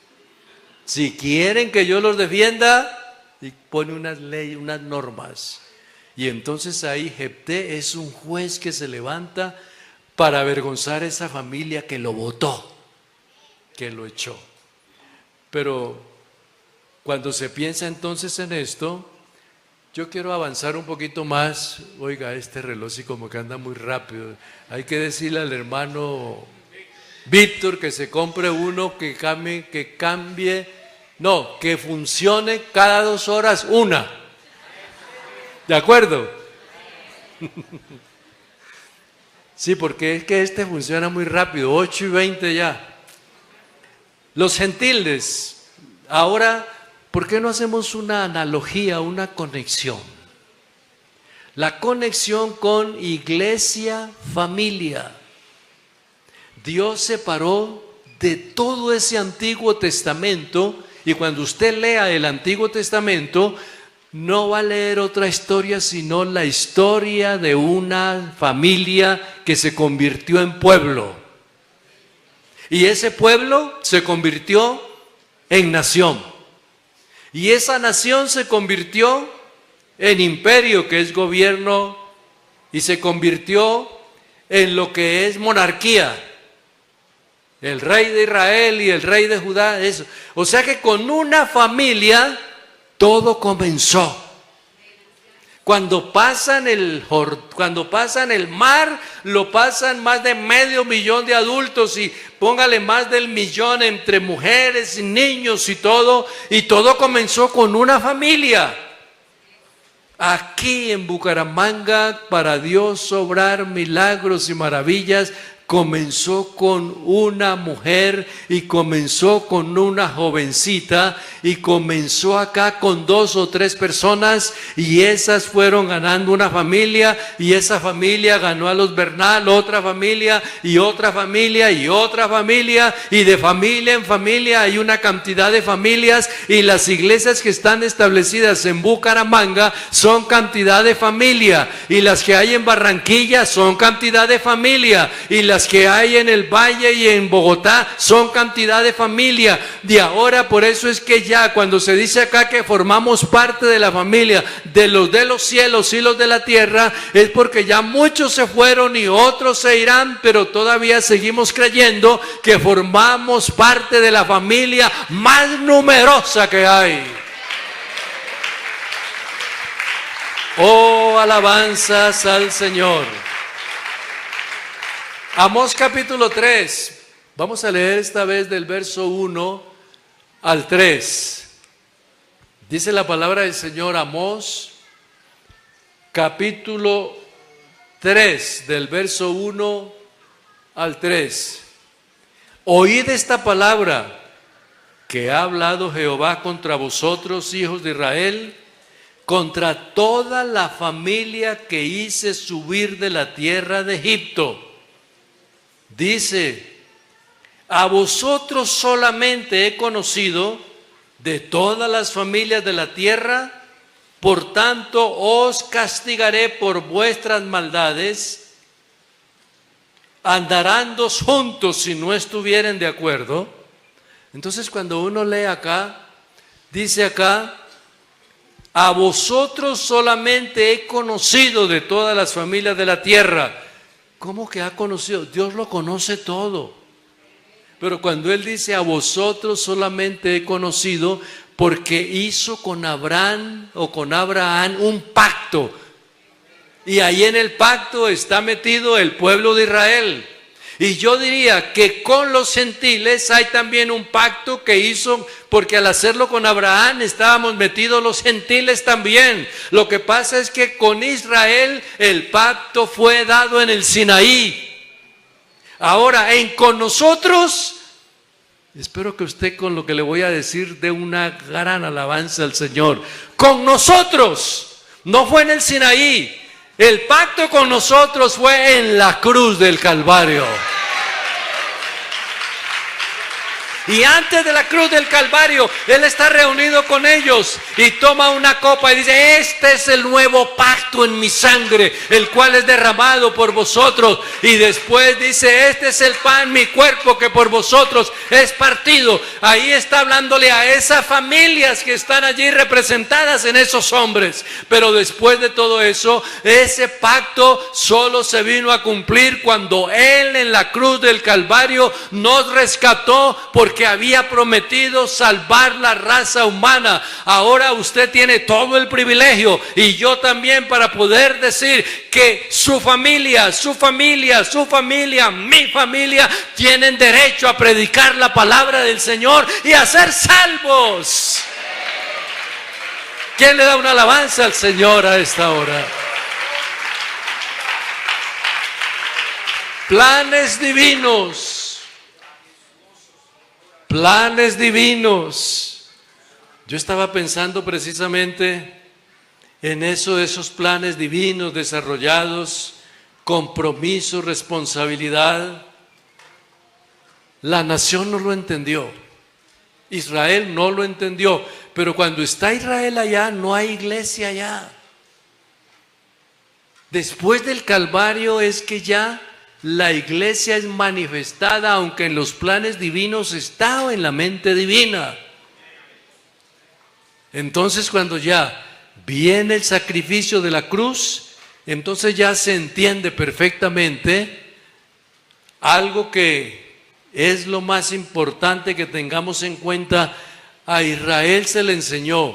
Si quieren que yo los defienda, y pone unas leyes, unas normas. Y entonces ahí Jefté es un juez que se levanta para avergonzar a esa familia que lo votó, que lo echó. Pero cuando se piensa entonces en esto, yo quiero avanzar un poquito más. Oiga, este reloj sí como que anda muy rápido. Hay que decirle al hermano Víctor que se compre uno que cambie. No, que funcione cada 2 horas una. ¿De acuerdo? Sí, porque es que este funciona muy rápido, 8:20 ya. Los gentiles. Ahora, ¿por qué no hacemos una analogía, una conexión? La conexión con iglesia, familia. Dios separó de todo ese Antiguo Testamento. Y cuando usted lea el Antiguo Testamento, no va a leer otra historia, sino la historia de una familia que se convirtió en pueblo. Y ese pueblo se convirtió en nación. Y esa nación se convirtió en imperio, que es gobierno y se convirtió en lo que es monarquía. El rey de Israel y el rey de Judá, eso. O sea que con una familia todo comenzó. Cuando pasan el mar, lo pasan más de 500,000 de adultos y póngale más del 1,000,000 entre mujeres y niños y todo comenzó con una familia. Aquí en Bucaramanga, para Dios obrar milagros y maravillas, comenzó con una mujer y comenzó con una jovencita y comenzó acá con 2 o 3 personas y esas fueron ganando una familia y esa familia ganó a los Bernal, otra familia y otra familia y otra familia y de familia en familia hay una cantidad de familias y las iglesias que están establecidas en Bucaramanga son cantidad de familia y las que hay en Barranquilla son cantidad de familia y las que hay en el Valle y en Bogotá son cantidad de familia. De ahora, por eso es que ya cuando se dice acá que formamos parte de la familia de los cielos y los de la tierra, es porque ya muchos se fueron y otros se irán, pero todavía seguimos creyendo que formamos parte de la familia más numerosa que hay. Oh, alabanzas al Señor. Amós capítulo 3, vamos a leer esta vez del verso 1 al 3. Dice la palabra del Señor, Amós capítulo 3, del verso 1 al 3. Oíd esta palabra que ha hablado Jehová contra vosotros, hijos de Israel, contra toda la familia que hice subir de la tierra de Egipto. Dice, a vosotros solamente he conocido de todas las familias de la tierra, por tanto os castigaré por vuestras maldades. Andarán 2 juntos si no estuvieren de acuerdo. Entonces cuando uno lee acá, dice acá, a vosotros solamente he conocido de todas las familias de la tierra. ¿Cómo que ha conocido? Dios lo conoce todo. Pero cuando Él dice a vosotros solamente he conocido, porque hizo con Abraham o con Abraham un pacto. Y ahí en el pacto está metido el pueblo de Israel. Y yo diría que con los gentiles hay también un pacto que hizo, porque al hacerlo con Abraham estábamos metidos los gentiles también. Lo que pasa es que con Israel el pacto fue dado en el Sinaí. Ahora, con nosotros, espero que usted con lo que le voy a decir dé una gran alabanza al Señor. Con nosotros, no fue en el Sinaí. El pacto con nosotros fue en la cruz del Calvario. Y antes de la cruz del Calvario, Él está reunido con ellos y toma una copa y dice, este es el nuevo pacto en mi sangre, el cual es derramado por vosotros. Y después dice, este es el pan, mi cuerpo, que por vosotros es partido. Ahí está hablándole a esas familias que están allí representadas en esos hombres. Pero después de todo eso, ese pacto solo se vino a cumplir cuando Él en la cruz del Calvario nos rescató, porque había prometido salvar la raza humana. Ahora usted tiene todo el privilegio y yo también para poder decir que su familia, mi familia tienen derecho a predicar la palabra del Señor y a ser salvos. ¿Quién le da una alabanza al Señor a esta hora? Planes divinos. Planes divinos. Yo estaba pensando precisamente en eso, de esos planes divinos desarrollados, compromiso, responsabilidad. La nación no lo entendió. Israel no lo entendió. Pero cuando está Israel allá, no hay iglesia allá. Después del Calvario es que ya la iglesia es manifestada, aunque en los planes divinos está en la mente divina. Entonces cuando ya viene el sacrificio de la cruz, entonces ya se entiende perfectamente algo que es lo más importante que tengamos en cuenta. A Israel se le enseñó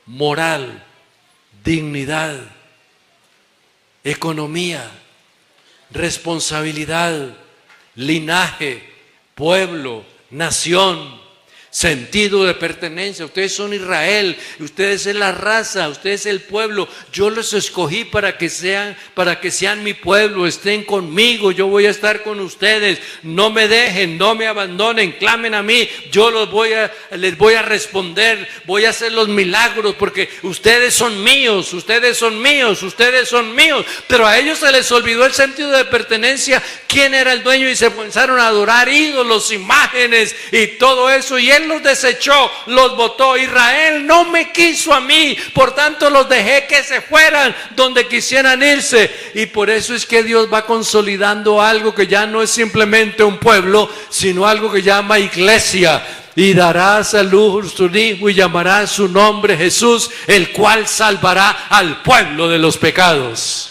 moral, dignidad, economía, responsabilidad, linaje, pueblo, nación, sentido de pertenencia. Ustedes son Israel, ustedes son la raza, ustedes el pueblo. Yo los escogí para que sean mi pueblo, estén conmigo, yo voy a estar con ustedes. No me dejen, no me abandonen, clamen a mí, yo les voy a responder, voy a hacer los milagros, porque ustedes son míos, ustedes son míos, ustedes son míos. Pero a ellos se les olvidó el sentido de pertenencia, quién era el dueño, y se comenzaron a adorar ídolos, imágenes y todo eso, y él los desechó, los botó. Israel no me quiso a mí, por tanto los dejé que se fueran donde quisieran irse. Y por eso es que Dios va consolidando algo que ya no es simplemente un pueblo, sino algo que llama iglesia. Y darás a luz un hijo y llamará su nombre Jesús, el cual salvará al pueblo de los pecados.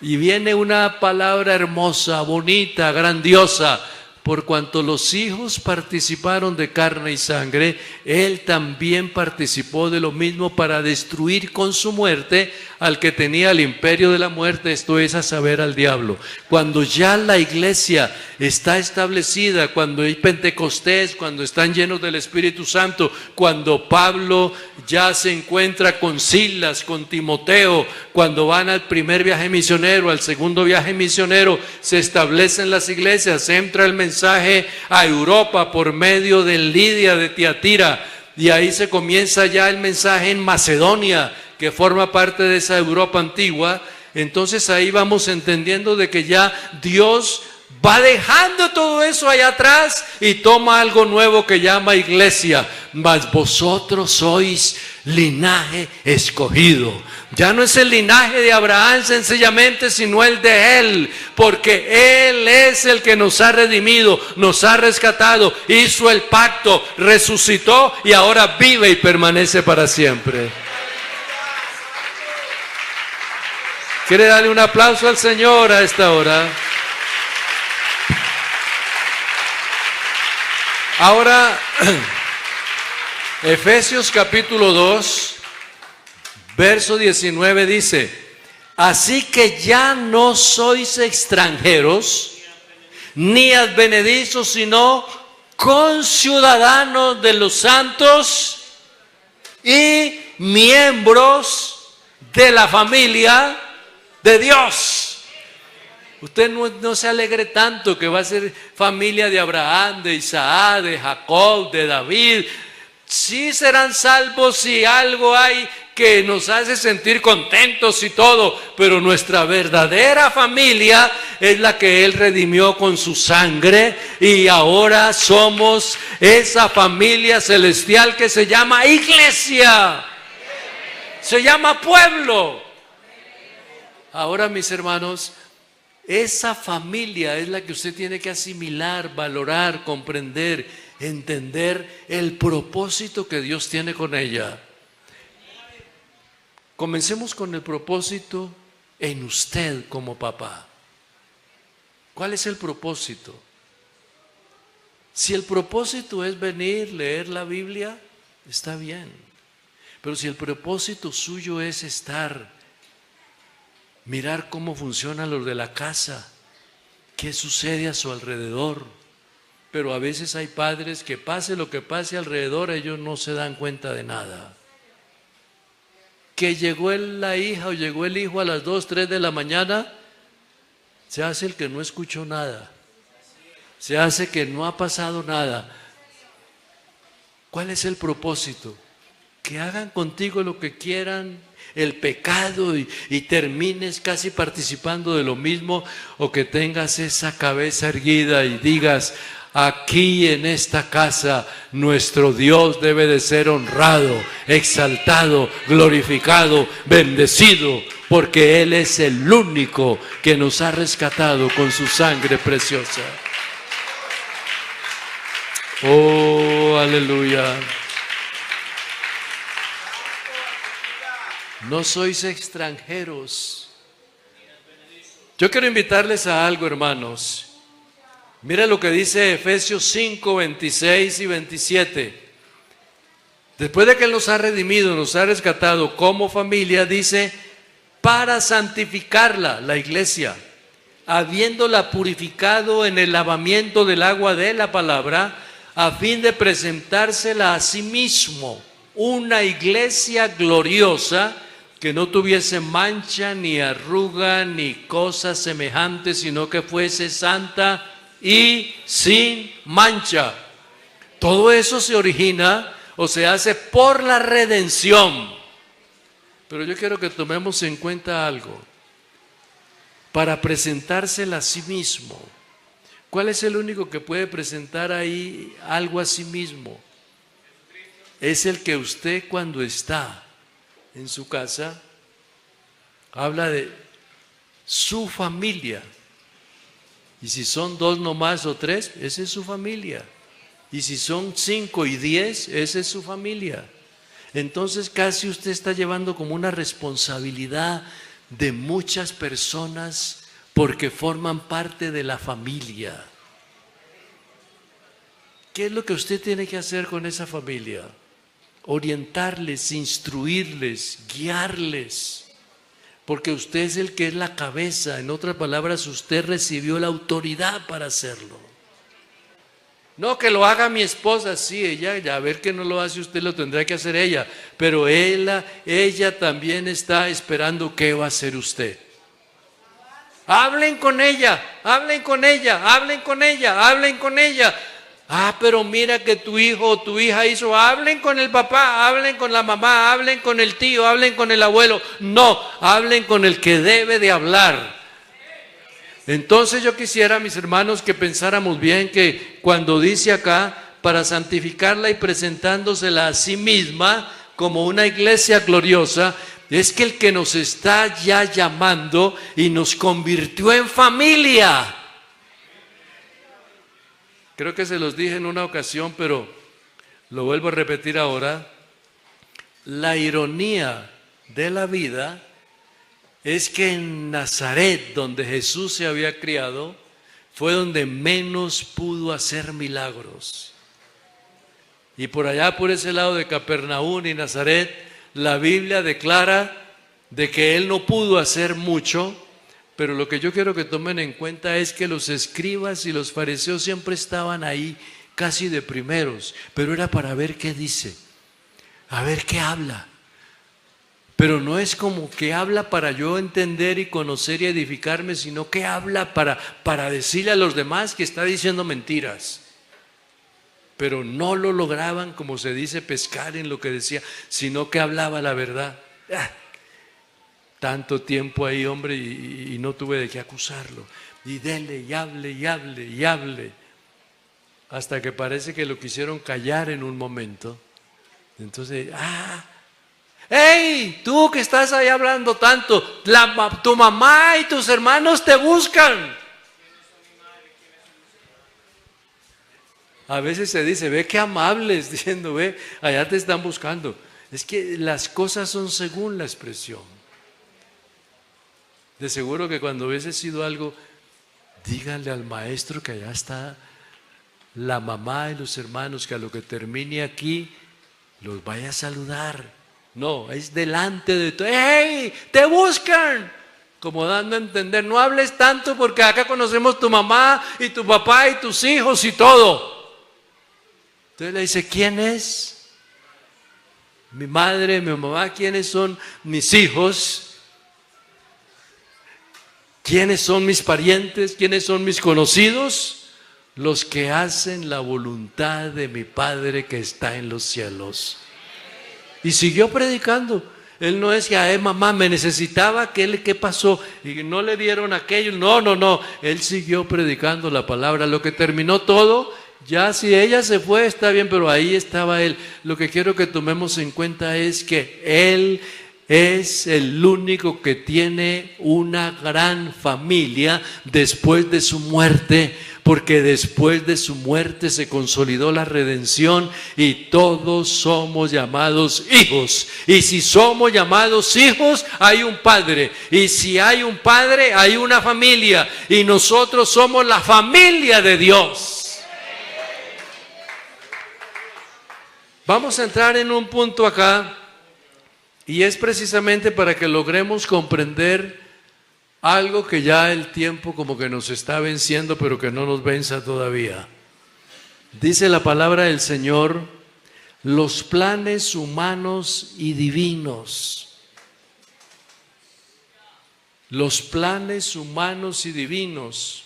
Y viene una palabra hermosa, bonita, grandiosa. Por cuanto los hijos participaron de carne y sangre, Él también participó de lo mismo para destruir con su muerte al que tenía el imperio de la muerte, esto es, a saber, al diablo. Cuando ya la iglesia está establecida, cuando hay Pentecostés, cuando están llenos del Espíritu Santo, cuando Pablo ya se encuentra con Silas, con Timoteo, cuando van al primer viaje misionero, al segundo viaje misionero, se establecen las iglesias, entra el mensaje a Europa por medio de Lidia de Tiatira, y ahí se comienza ya el mensaje en Macedonia, que forma parte de esa Europa antigua. Entonces ahí vamos entendiendo de que ya Dios va dejando todo eso allá atrás y toma algo nuevo que llama iglesia. Mas vosotros sois linaje escogido. Ya no es el linaje de Abraham sencillamente, sino el de Él, porque Él es el que nos ha redimido, nos ha rescatado, hizo el pacto, resucitó y ahora vive y permanece para siempre. ¿Quiere darle un aplauso al Señor a esta hora? Ahora, Efesios capítulo 2, verso 19 dice: así que ya no sois extranjeros ni advenedizos, sino conciudadanos de los santos y miembros de la familia de Dios. Usted no se alegre tanto que va a ser familia de Abraham, de Isaac, de Jacob, de David. Sí serán salvos si algo hay que nos hace sentir contentos y todo, pero nuestra verdadera familia es la que Él redimió con su sangre, y ahora somos esa familia celestial que se llama iglesia, se llama pueblo. Ahora, mis hermanos, esa familia es la que usted tiene que asimilar, valorar, comprender, entender el propósito que Dios tiene con ella. Comencemos con el propósito en usted como papá. ¿Cuál es el propósito? Si el propósito es venir, leer la Biblia, está bien. Pero si el propósito suyo es estar, mirar cómo funcionan los de la casa, qué sucede a su alrededor. Pero a veces hay padres que pase lo que pase alrededor, ellos no se dan cuenta de nada. Que llegó la hija o llegó el hijo a las 2, 3 de la mañana, se hace el que no escuchó nada, se hace que no ha pasado nada. ¿Cuál es el propósito? Que hagan contigo lo que quieran, el pecado, y termines casi participando de lo mismo, o que tengas esa cabeza erguida y digas: aquí en esta casa nuestro Dios debe de ser honrado, exaltado, glorificado, bendecido, porque Él es el único que nos ha rescatado con su sangre preciosa. Oh, aleluya. No sois extranjeros. Yo quiero invitarles a algo, hermanos. Mira lo que dice Efesios 5, 26 y 27. Después de que Él nos ha redimido, nos ha rescatado como familia, dice, para santificarla, la iglesia, habiéndola purificado en el lavamiento del agua de la palabra, a fin de presentársela a sí mismo, una iglesia gloriosa, que no tuviese mancha, ni arruga, ni cosas semejantes, sino que fuese santa y sin mancha. Todo eso se origina o se hace por la redención. Pero yo quiero que tomemos en cuenta algo. Para presentársela a sí mismo. ¿Cuál es el único que puede presentar ahí algo a sí mismo? Es el que usted, cuando está en su casa, habla de su familia. Y si son 2 nomás o 3, esa es su familia. Y si son 5 y 10, esa es su familia. Entonces casi usted está llevando como una responsabilidad de muchas personas porque forman parte de la familia. ¿Qué es lo que usted tiene que hacer con esa familia? Orientarles, instruirles, guiarles, porque usted es el que es la cabeza. En otras palabras, usted recibió la autoridad para hacerlo. No que lo haga mi esposa, sí, ella, ya a ver que no lo hace usted, lo tendrá que hacer ella, pero ella también está esperando qué va a hacer usted. Hablen con ella, hablen con ella, hablen con ella, hablen con ella. Ah, pero mira que tu hijo o tu hija hizo, hablen con el papá, hablen con la mamá, hablen con el tío, hablen con el abuelo. No, hablen con el que debe de hablar. Entonces yo quisiera, mis hermanos, que pensáramos bien que cuando dice acá, para santificarla y presentándosela a sí misma como una iglesia gloriosa, es que el que nos está ya llamando y nos convirtió en familia. Creo que se los dije en una ocasión, pero lo vuelvo a repetir ahora. La ironía de la vida es que en Nazaret, donde Jesús se había criado, fue donde menos pudo hacer milagros. Y por allá, por ese lado de Capernaum y Nazaret, la Biblia declara de que Él no pudo hacer mucho, pero lo que yo quiero que tomen en cuenta es que los escribas y los fariseos siempre estaban ahí casi de primeros, pero era para ver qué dice, a ver qué habla. Pero no es como que habla para yo entender y conocer y edificarme, sino que habla para decirle a los demás que está diciendo mentiras. Pero no lo lograban, como se dice, pescar en lo que decía, sino que hablaba la verdad. Tanto tiempo ahí, hombre, y no tuve de qué acusarlo. Y dele, y hable, y hable, y hable. Hasta que parece que lo quisieron callar en un momento. Entonces, ¡hey! Tú que estás ahí hablando tanto, tu mamá y tus hermanos te buscan. A veces se dice, ve qué amables, diciendo, ve, allá te están buscando. Es que las cosas son según la expresión. De seguro que cuando hubiese sido algo, díganle al maestro que allá está la mamá y los hermanos, que a lo que termine aquí, los vaya a saludar. No, es delante de todo. ¡Hey! ¡Te buscan! Como dando a entender, no hables tanto porque acá conocemos tu mamá y tu papá y tus hijos y todo. Entonces le dice, ¿quién es? Mi madre, mi mamá, ¿quiénes son mis hijos? ¿Quiénes son mis parientes? ¿Quiénes son mis conocidos? Los que hacen la voluntad de mi Padre que está en los cielos. Y siguió predicando. Él no es que, mamá, me necesitaba, ¿qué pasó? Y no le dieron aquello. No. Él siguió predicando la palabra. Lo que terminó todo, ya si ella se fue, está bien, pero ahí estaba él. Lo que quiero que tomemos en cuenta es que él es el único que tiene una gran familia después de su muerte, porque después de su muerte se consolidó la redención y todos somos llamados hijos. Y si somos llamados hijos, hay un padre. Y si hay un padre, hay una familia. Y nosotros somos la familia de Dios. Vamos a entrar en un punto acá, y es precisamente para que logremos comprender algo que ya el tiempo como que nos está venciendo, pero que no nos venza todavía. Dice la palabra del Señor, los planes humanos y divinos. Los planes humanos y divinos.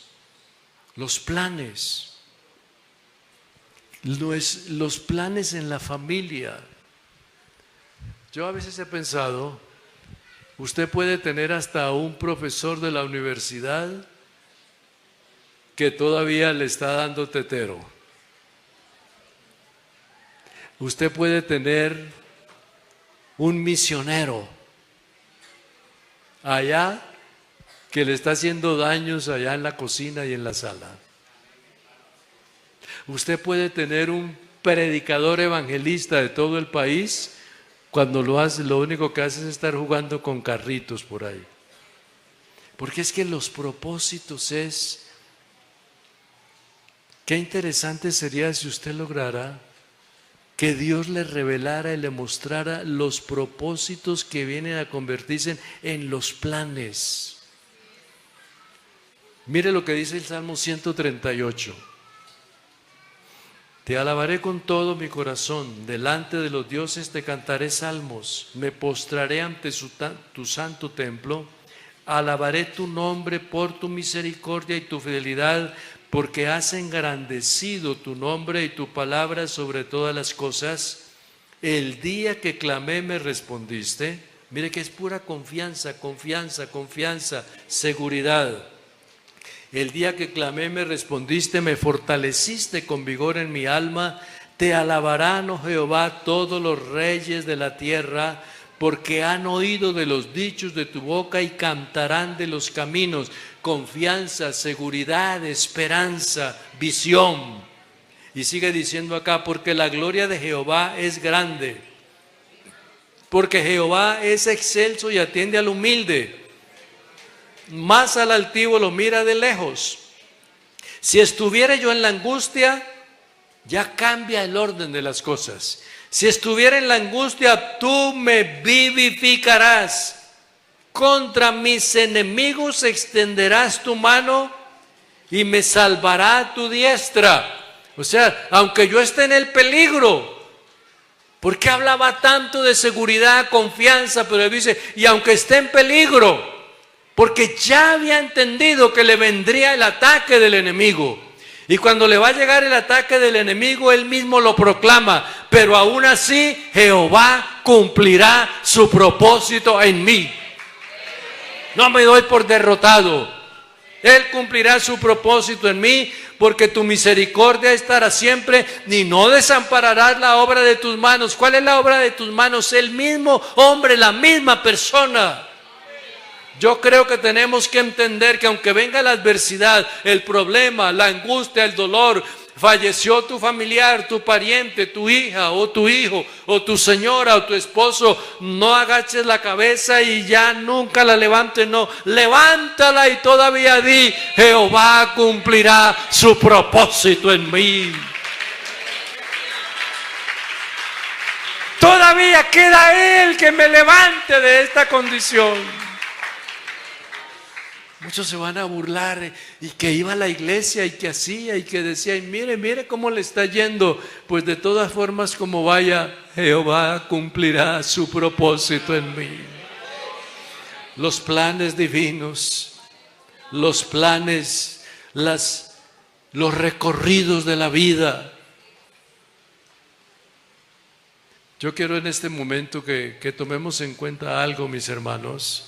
Los planes. Los planes en la familia. Yo a veces he pensado, usted puede tener hasta un profesor de la universidad que todavía le está dando tetero. Usted puede tener un misionero allá que le está haciendo daños allá en la cocina y en la sala. Usted puede tener un predicador evangelista de todo el país. Cuando lo hace, lo único que hace es estar jugando con carritos por ahí. Porque es que los propósitos es, qué interesante sería si usted lograra que Dios le revelara y le mostrara los propósitos que vienen a convertirse en los planes. Mire lo que dice el Salmo 138. Te alabaré con todo mi corazón, delante de los dioses te cantaré salmos, me postraré ante tu santo templo, alabaré tu nombre por tu misericordia y tu fidelidad, porque has engrandecido tu nombre y tu palabra sobre todas las cosas. El día que clamé me respondiste. Mire que es pura confianza, confianza, confianza, seguridad. El día que clamé me respondiste, me fortaleciste con vigor en mi alma. Te alabarán, oh Jehová, todos los reyes de la tierra, porque han oído de los dichos de tu boca y cantarán de los caminos. Confianza, seguridad, esperanza, visión. Y sigue diciendo acá, porque la gloria de Jehová es grande, porque Jehová es excelso y atiende al humilde. Más al altivo lo mira de lejos. Si estuviera yo en la angustia, ya cambia el orden de las cosas. Si estuviera en la angustia, tú me vivificarás. Contra mis enemigos extenderás tu mano y me salvará tu diestra. O sea, aunque yo esté en el peligro, ¿por qué hablaba tanto de seguridad, confianza? Pero él dice, y aunque esté en peligro, porque ya había entendido que le vendría el ataque del enemigo. Y cuando le va a llegar el ataque del enemigo, él mismo lo proclama. Pero aún así, Jehová cumplirá su propósito en mí. No me doy por derrotado. Él cumplirá su propósito en mí, porque tu misericordia estará siempre, ni no desampararás la obra de tus manos. ¿Cuál es la obra de tus manos? El mismo hombre, la misma persona. Yo creo que tenemos que entender que aunque venga la adversidad, el problema, la angustia, el dolor, falleció tu familiar, tu pariente, tu hija o tu hijo o tu señora o tu esposo, no agaches la cabeza y ya nunca la levantes, no, levántala y todavía di, Jehová cumplirá su propósito en mí. Todavía queda Él que me levante de esta condición. Muchos se van a burlar y que iba a la iglesia y que hacía y que decía, y mire cómo le está yendo. Pues de todas formas, como vaya, Jehová cumplirá su propósito en mí. Los planes divinos, los planes, los recorridos de la vida. Yo quiero en este momento que tomemos en cuenta algo, mis hermanos.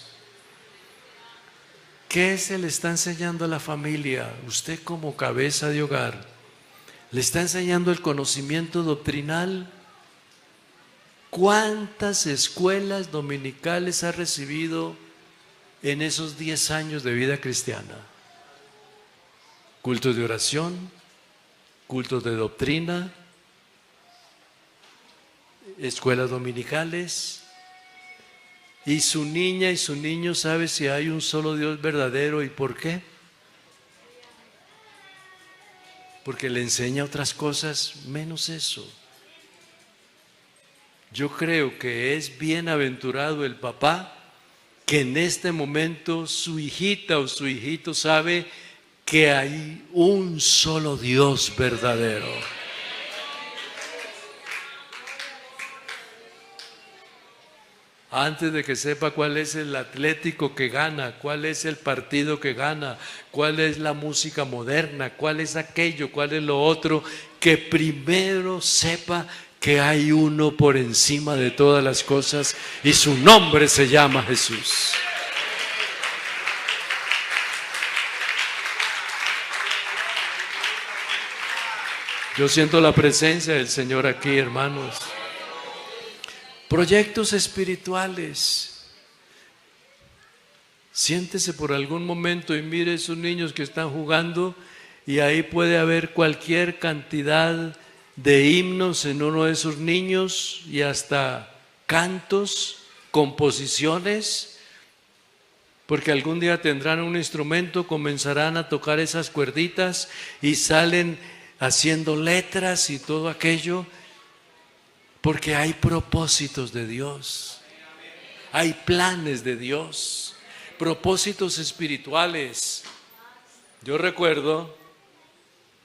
¿Qué se le está enseñando a la familia? Usted como cabeza de hogar, ¿le está enseñando el conocimiento doctrinal? ¿Cuántas escuelas dominicales ha recibido en esos 10 años de vida cristiana? Cultos de oración, cultos de doctrina, escuelas dominicales. Y su niña y su niño sabe si hay un solo Dios verdadero y por qué. Porque le enseña otras cosas menos eso. Yo creo que es bienaventurado el papá que en este momento su hijita o su hijito sabe que hay un solo Dios verdadero. Antes de que sepa cuál es el Atlético que gana, cuál es el partido que gana, cuál es la música moderna, cuál es aquello, cuál es lo otro, que primero sepa que hay uno por encima de todas las cosas y su nombre se llama Jesús. Yo siento la presencia del Señor aquí, hermanos. Proyectos espirituales. Siéntese por algún momento y mire esos niños que están jugando y ahí puede haber cualquier cantidad de himnos en uno de esos niños y hasta cantos, composiciones, porque algún día tendrán un instrumento, comenzarán a tocar esas cuerditas y salen haciendo letras y todo aquello, porque hay propósitos de Dios, hay planes de Dios, propósitos espirituales. Yo recuerdo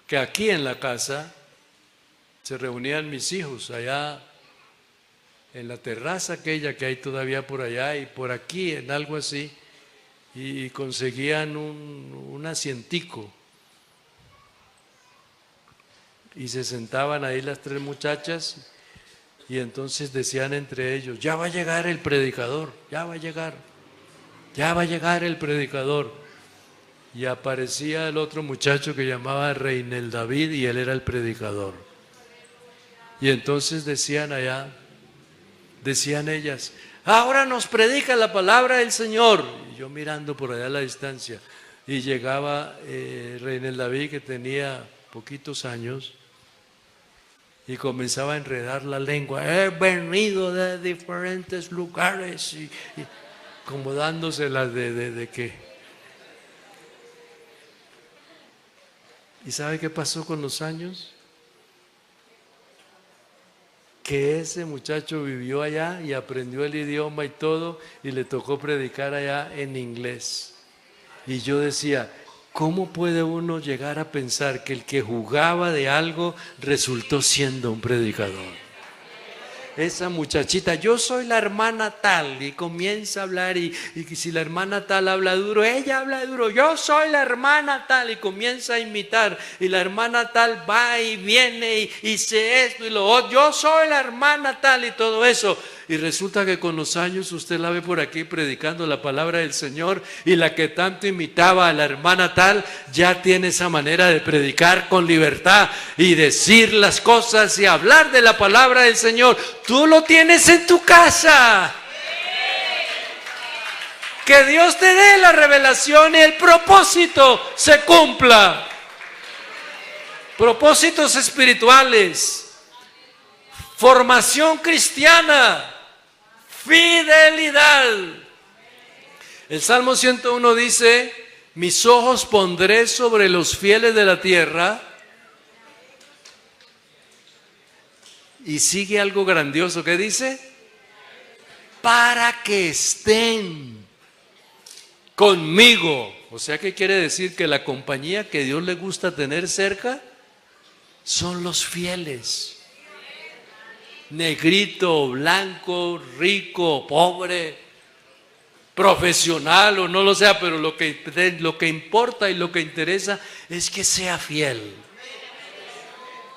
que aquí en la casa se reunían mis hijos allá en la terraza aquella que hay todavía por allá y por aquí en algo así, y conseguían un asientico y se sentaban ahí las tres muchachas y entonces decían entre ellos: ya va a llegar el predicador, ya va a llegar, ya va a llegar el predicador. Y aparecía el otro muchacho que llamaba Reinel David y él era el predicador. Y entonces decían allá, decían ellas: ahora nos predica la palabra del Señor. Y yo mirando por allá a la distancia, y llegaba Reinel David, que tenía poquitos años, y comenzaba a enredar la lengua: he venido de diferentes lugares, y como dándoselas de qué. ¿Y sabe qué pasó con los años? Que ese muchacho vivió allá y aprendió el idioma y todo, y le tocó predicar allá en inglés. Y yo decía: ¿cómo puede uno llegar a pensar que el que jugaba de algo resultó siendo un predicador? Esa muchachita: yo soy la hermana tal, y comienza a hablar, y si la hermana tal habla duro, ella habla duro. Yo soy la hermana tal, y comienza a imitar, y la hermana tal va y viene y dice esto y lo otro: yo soy la hermana tal, y todo eso. Y resulta que con los años usted la ve por aquí predicando la palabra del Señor, y la que tanto imitaba a la hermana tal ya tiene esa manera de predicar con libertad y decir las cosas y hablar de la palabra del Señor. Tú lo tienes en tu casa. Que Dios te dé la revelación y el propósito se cumpla. Propósitos espirituales, formación cristiana, fidelidad. El Salmo 101 dice: mis ojos pondré sobre los fieles de la tierra. Y sigue algo grandioso que dice: para que estén conmigo. O sea, ¿qué quiere decir? Que la compañía que Dios le gusta tener cerca son los fieles. Negrito, blanco, rico, pobre, profesional o no lo sea, pero lo que importa y lo que interesa es que sea fiel.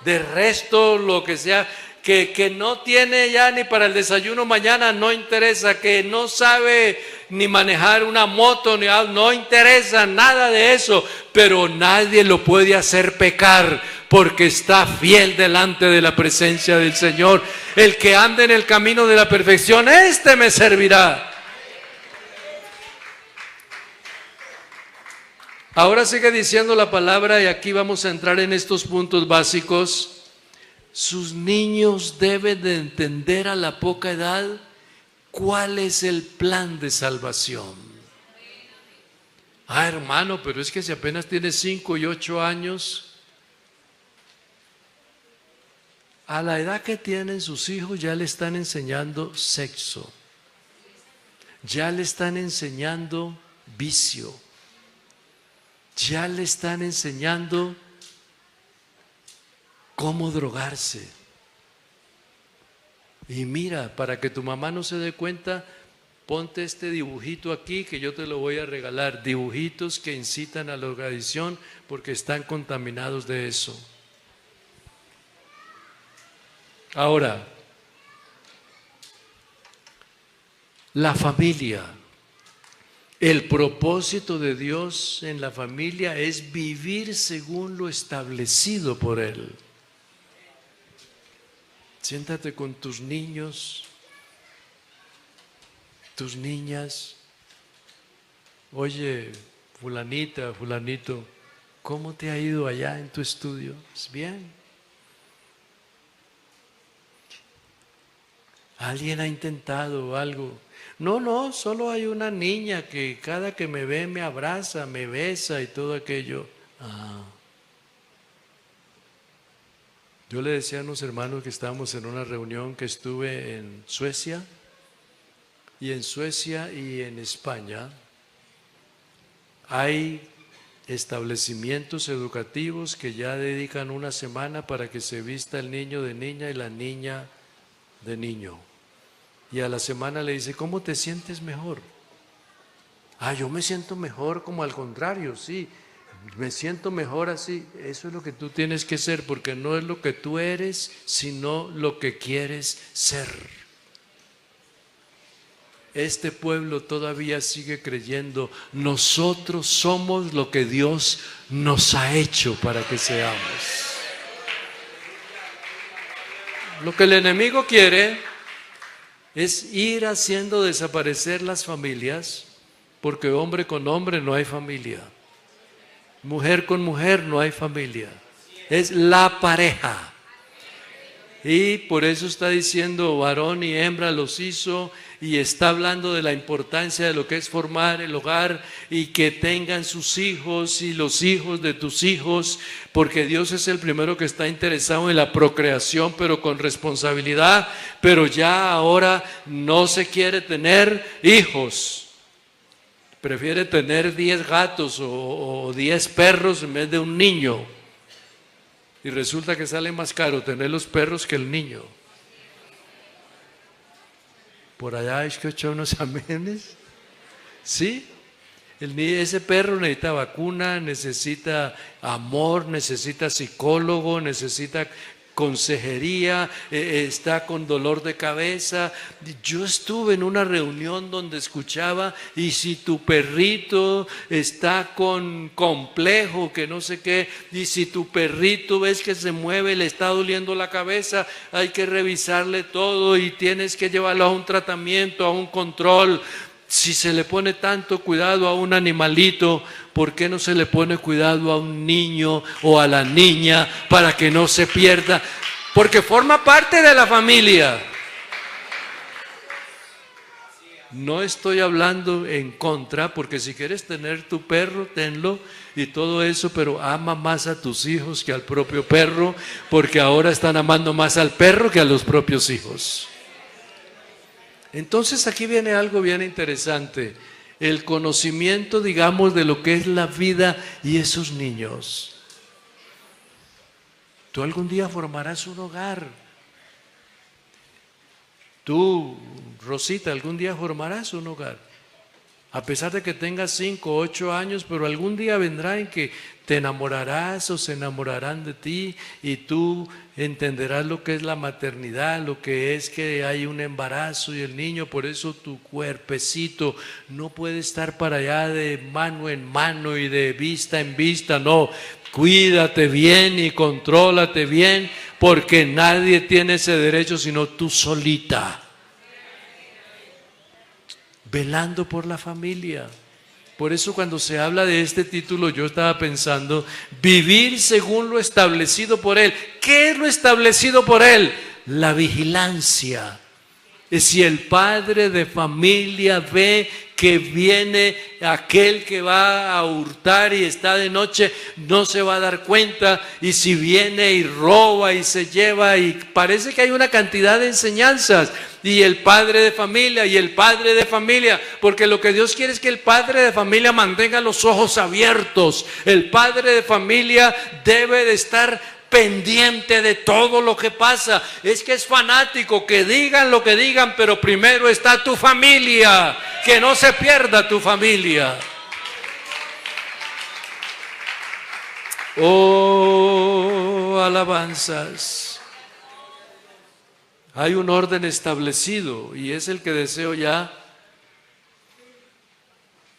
De resto, lo que sea, que no tiene ya ni para el desayuno mañana, no interesa, que no sabe ni manejar una moto, no interesa nada de eso, pero nadie lo puede hacer pecar porque está fiel delante de la presencia del Señor. El que ande en el camino de la perfección, este me servirá. Ahora sigue diciendo la palabra, y aquí vamos a entrar en estos puntos básicos. Sus niños deben de entender a la poca edad cuál es el plan de salvación. Hermano, pero es que si apenas tiene 5 y 8 años, a la edad que tienen sus hijos ya le están enseñando sexo, ya le están enseñando vicio, ya le están enseñando cómo drogarse. Y mira, para que tu mamá no se dé cuenta, ponte este dibujito aquí que yo te lo voy a regalar. Dibujitos que incitan a la drogadicción porque están contaminados de eso. Ahora, la familia. El propósito de Dios en la familia es vivir según lo establecido por Él. Siéntate con tus niños, tus niñas. Oye, fulanita, fulanito, ¿cómo te ha ido allá en tu estudio? ¿Es bien? ¿Alguien ha intentado algo? No, solo hay una niña que cada que me ve me abraza, me besa y todo aquello. Yo le decía a unos hermanos que estábamos en una reunión que estuve en Suecia, y en Suecia y en España hay establecimientos educativos que ya dedican una semana para que se vista el niño de niña y la niña de niño. Y a la semana le dice, ¿cómo te sientes mejor? Yo me siento mejor, como al contrario, sí, me siento mejor así. Eso es lo que tú tienes que ser, porque no es lo que tú eres, sino lo que quieres ser. Este pueblo todavía sigue creyendo, nosotros somos lo que Dios nos ha hecho para que seamos. Lo que el enemigo quiere es ir haciendo desaparecer las familias, porque hombre con hombre no hay familia, mujer con mujer no hay familia, es la pareja. Y por eso está diciendo varón y hembra los hizo, y está hablando de la importancia de lo que es formar el hogar y que tengan sus hijos y los hijos de tus hijos, porque Dios es el primero que está interesado en la procreación, pero con responsabilidad. Pero ya ahora no se quiere tener hijos, prefiere tener 10 gatos o 10 perros en vez de un niño, y resulta que sale más caro tener los perros que el niño. Por allá escuché unos amenes. ¿Sí? Ese perro necesita vacuna, necesita amor, necesita psicólogo, necesita consejería, está con dolor de cabeza. Yo estuve en una reunión donde escuchaba, y si tu perrito está con complejo, que no sé qué, y si tu perrito ves que se mueve, le está doliendo la cabeza, hay que revisarle todo y tienes que llevarlo a un tratamiento, a un control. Si se le pone tanto cuidado a un animalito, ¿por qué no se le pone cuidado a un niño o a la niña para que no se pierda? Porque forma parte de la familia. No estoy hablando en contra, porque si quieres tener tu perro, tenlo y todo eso, pero ama más a tus hijos que al propio perro, porque ahora están amando más al perro que a los propios hijos. Entonces aquí viene algo bien interesante, el conocimiento, digamos, de lo que es la vida y esos niños. Tú algún día formarás un hogar. Tú, Rosita, algún día formarás un hogar. A pesar de que tengas 5 o 8 años, pero algún día vendrá en que te enamorarás o se enamorarán de ti y tú entenderás lo que es la maternidad, lo que es que hay un embarazo y el niño. Por eso tu cuerpecito no puede estar para allá de mano en mano y de vista en vista, no. Cuídate bien y contrólate bien, porque nadie tiene ese derecho sino tú solita. Velando por la familia. Por eso cuando se habla de este título yo estaba pensando, vivir según lo establecido por Él. ¿Qué es lo establecido por Él? La vigilancia. Si el padre de familia ve que viene aquel que va a hurtar y está de noche, no se va a dar cuenta, y si viene y roba y se lleva, y parece que hay una cantidad de enseñanzas, y el padre de familia, y el padre de familia, porque lo que Dios quiere es que el padre de familia mantenga los ojos abiertos. El padre de familia debe de estar pendiente de todo lo que pasa. Es que es fanático, que digan lo que digan, pero primero está tu familia, que no se pierda tu familia. Oh, alabanzas. Hay un orden establecido y es el que deseo ya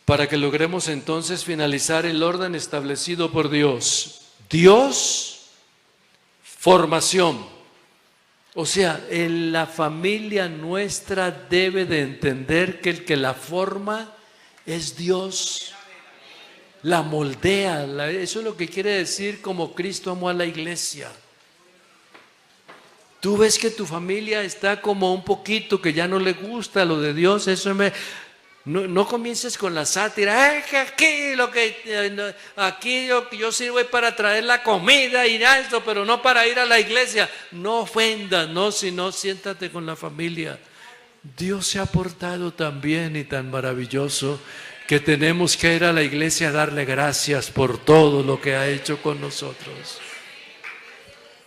para que logremos entonces finalizar el orden establecido por Dios. Dios, formación. O sea, en la familia nuestra debe de entender que el que la forma es Dios. La moldea, eso es lo que quiere decir como Cristo amó a la iglesia. Tú ves que tu familia está como un poquito que ya no le gusta lo de Dios, no comiences con la sátira, que aquí yo sirvo para traer la comida y esto, pero no para ir a la iglesia. No ofendas, no, sino siéntate con la familia. Dios se ha portado tan bien y tan maravilloso que tenemos que ir a la iglesia a darle gracias por todo lo que ha hecho con nosotros.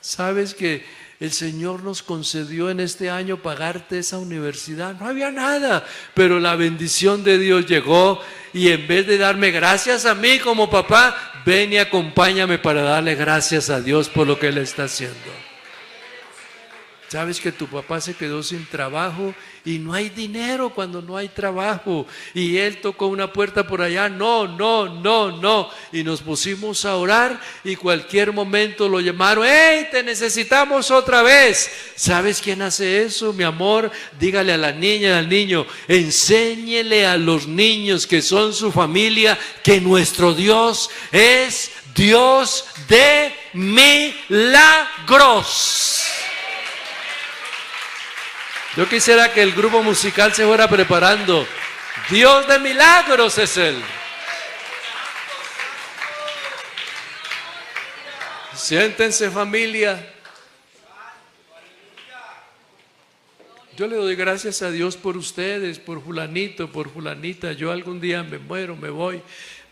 ¿Sabes que el Señor nos concedió en este año pagarte esa universidad? No había nada, pero la bendición de Dios llegó, y en vez de darme gracias a mí como papá, ven y acompáñame para darle gracias a Dios por lo que Él está haciendo. Sabes que tu papá se quedó sin trabajo y no hay dinero cuando no hay trabajo, y él tocó una puerta por allá, no, y nos pusimos a orar y cualquier momento lo llamaron, ¡hey, te necesitamos otra vez! ¿Sabes quién hace eso, mi amor? Dígale a la niña y al niño, enséñele a los niños que son su familia que nuestro Dios es Dios de milagros. Yo quisiera que el grupo musical se fuera preparando. Dios de milagros es Él. Siéntense, familia. Yo le doy gracias a Dios por ustedes, por fulanito, por fulanita. Yo algún día me muero, me voy.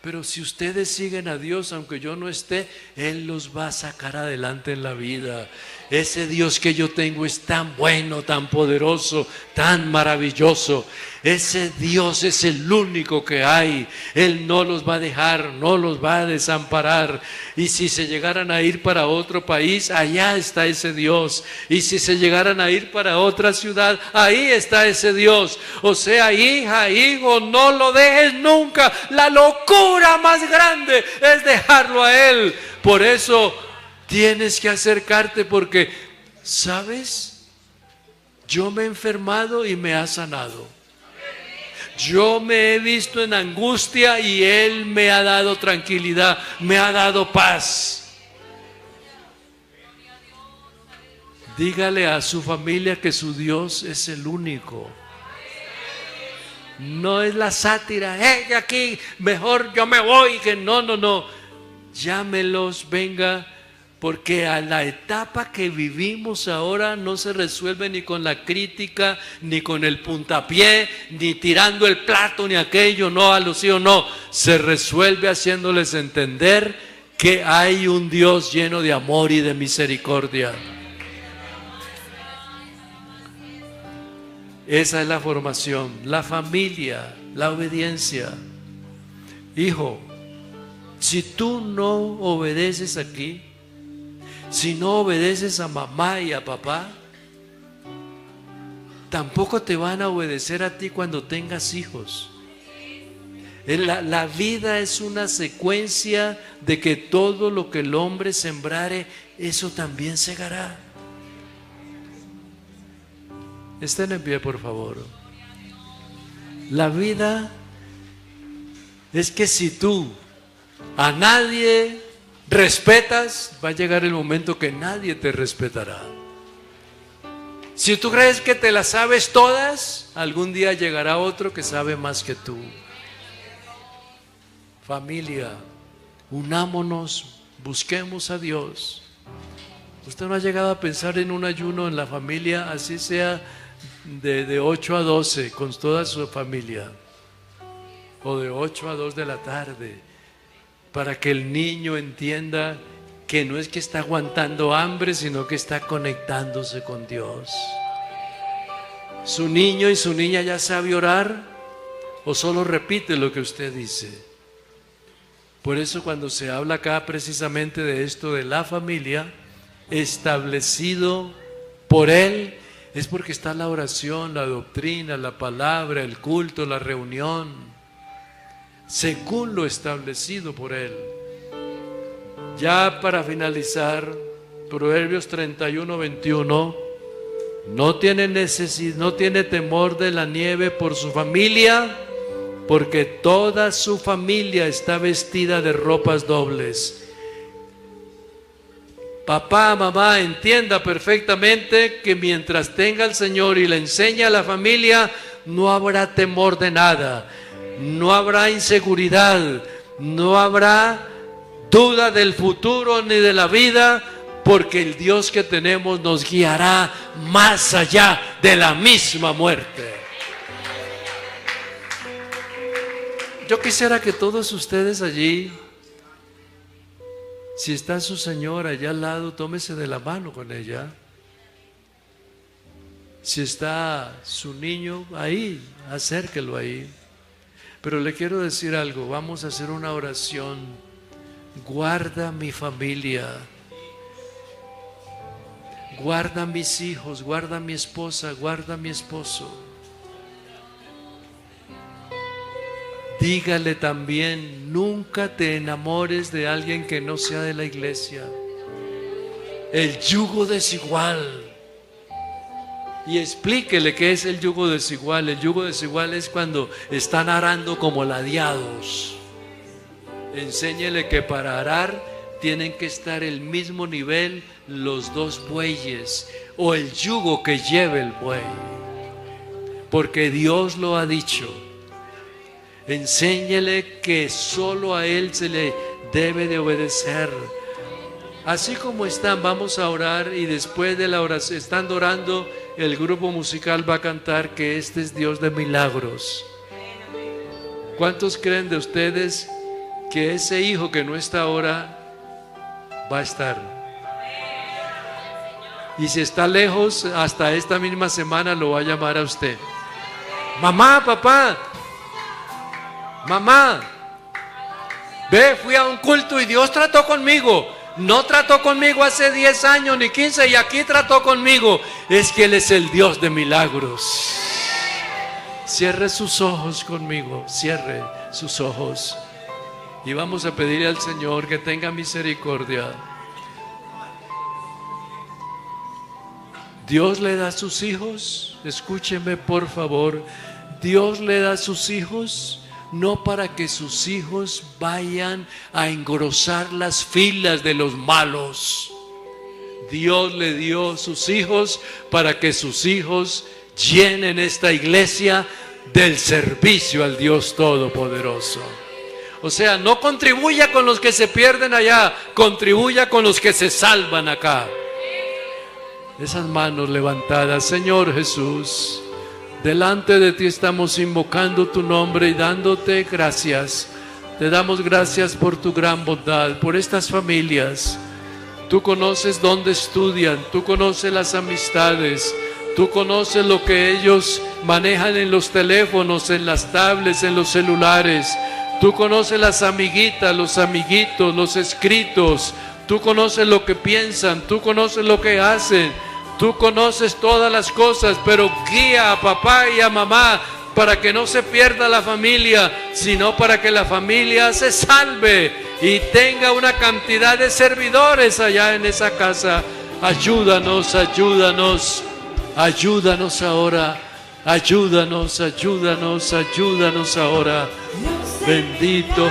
Pero si ustedes siguen a Dios, aunque yo no esté, Él los va a sacar adelante en la vida. Ese Dios que yo tengo es tan bueno, tan poderoso, tan maravilloso. Ese Dios es el único que hay. Él no los va a dejar, no los va a desamparar. Y si se llegaran a ir para otro país, allá está ese Dios. Y si se llegaran a ir para otra ciudad, ahí está ese Dios. O sea, hija, hijo, no lo dejes nunca. La locura más grande es dejarlo a Él. Por eso tienes que acercarte, porque, ¿sabes? Yo me he enfermado y me ha sanado. Yo me he visto en angustia y Él me ha dado tranquilidad, me ha dado paz. Dígale a su familia que su Dios es el único. No es la sátira, aquí mejor yo me voy, que no. Llámelos, venga. Porque a la etapa que vivimos ahora no se resuelve ni con la crítica, ni con el puntapié, ni tirando el plato, ni aquello, no, a los hijos no. Se resuelve haciéndoles entender que hay un Dios lleno de amor y de misericordia. Esa es la formación, la familia. la obediencia. Hijo, si tú no obedeces aquí, si no obedeces a mamá y a papá, tampoco te van a obedecer a ti cuando tengas hijos. La vida es una secuencia de que todo lo que el hombre sembrare, eso también segará. Estén en pie, por favor. La vida es que si tú a nadie respetas, va a llegar el momento que nadie te respetará. Si tú crees que te las sabes todas, algún día llegará otro que sabe más que tú. Familia, unámonos, busquemos a Dios. ¿Usted no ha llegado a pensar en un ayuno en la familia, así sea de 8 a 12, con toda su familia? O de 8 a 2 de la tarde, para que el niño entienda que no es que está aguantando hambre, sino que está conectándose con Dios. ¿Su niño y su niña ya sabe orar o solo repite lo que usted dice? Por eso cuando se habla acá precisamente de esto de la familia, establecido por Él, es porque está la oración, la doctrina, la palabra, el culto, la reunión, según lo establecido por Él. Ya para finalizar, Proverbios 31:21, no tiene temor de la nieve por su familia, porque toda su familia está vestida de ropas dobles. Papá, mamá, entienda perfectamente que mientras tenga el Señor y le enseña a la familia, no habrá temor de nada, no habrá inseguridad, no habrá duda del futuro ni de la vida, porque el Dios que tenemos nos guiará más allá de la misma muerte. Yo quisiera que todos ustedes allí, si está su señora allá al lado, tómese de la mano con ella. Si está su niño ahí, acérquelo ahí. Pero le quiero decir algo, vamos a hacer una oración. Guarda mi familia, guarda mis hijos, guarda mi esposa, guarda mi esposo. Dígale también, nunca te enamores de alguien que no sea de la iglesia. El yugo desigual. Y explíquele qué es el yugo desigual. El yugo desigual es cuando están arando como ladeados. Enséñele que para arar tienen que estar el mismo nivel los dos bueyes, o el yugo que lleve el buey, porque Dios lo ha dicho. Enséñele que solo a Él se le debe de obedecer. Así como están, vamos a orar, y después de la oración, estando orando, el grupo musical va a cantar que este es Dios de milagros. ¿Cuántos creen de ustedes que ese hijo que no está ahora va a estar? Y si está lejos, hasta esta misma semana lo va a llamar a usted. Mamá, papá, mamá, ve, fui a un culto y Dios trató conmigo. No trató conmigo hace 10 años ni 15, y aquí trató conmigo. Es que Él es el Dios de milagros. Cierre sus ojos conmigo, cierre sus ojos. Y vamos a pedirle al Señor que tenga misericordia. Dios le da a sus hijos, escúcheme por favor, Dios le da a sus hijos no para que sus hijos vayan a engrosar las filas de los malos. Dios le dio sus hijos para que sus hijos llenen esta iglesia del servicio al Dios Todopoderoso. O sea, no contribuya con los que se pierden allá, contribuya con los que se salvan acá. Esas manos levantadas, Señor Jesús, delante de ti estamos invocando tu nombre y dándote gracias. Te damos gracias por tu gran bondad, por estas familias. Tú conoces dónde estudian, tú conoces las amistades, Tú conoces lo que ellos manejan en los teléfonos, en las tablets, en los celulares. Tú conoces las amiguitas, los amiguitos, los escritos. Tú conoces lo que piensan, tú conoces lo que hacen. Tú conoces todas las cosas, pero guía a papá y a mamá para que no se pierda la familia, sino para que la familia se salve y tenga una cantidad de servidores allá en esa casa. Ayúdanos, ayúdanos, ayúdanos ahora, ayúdanos, ayúdanos, ayúdanos ahora. Bendito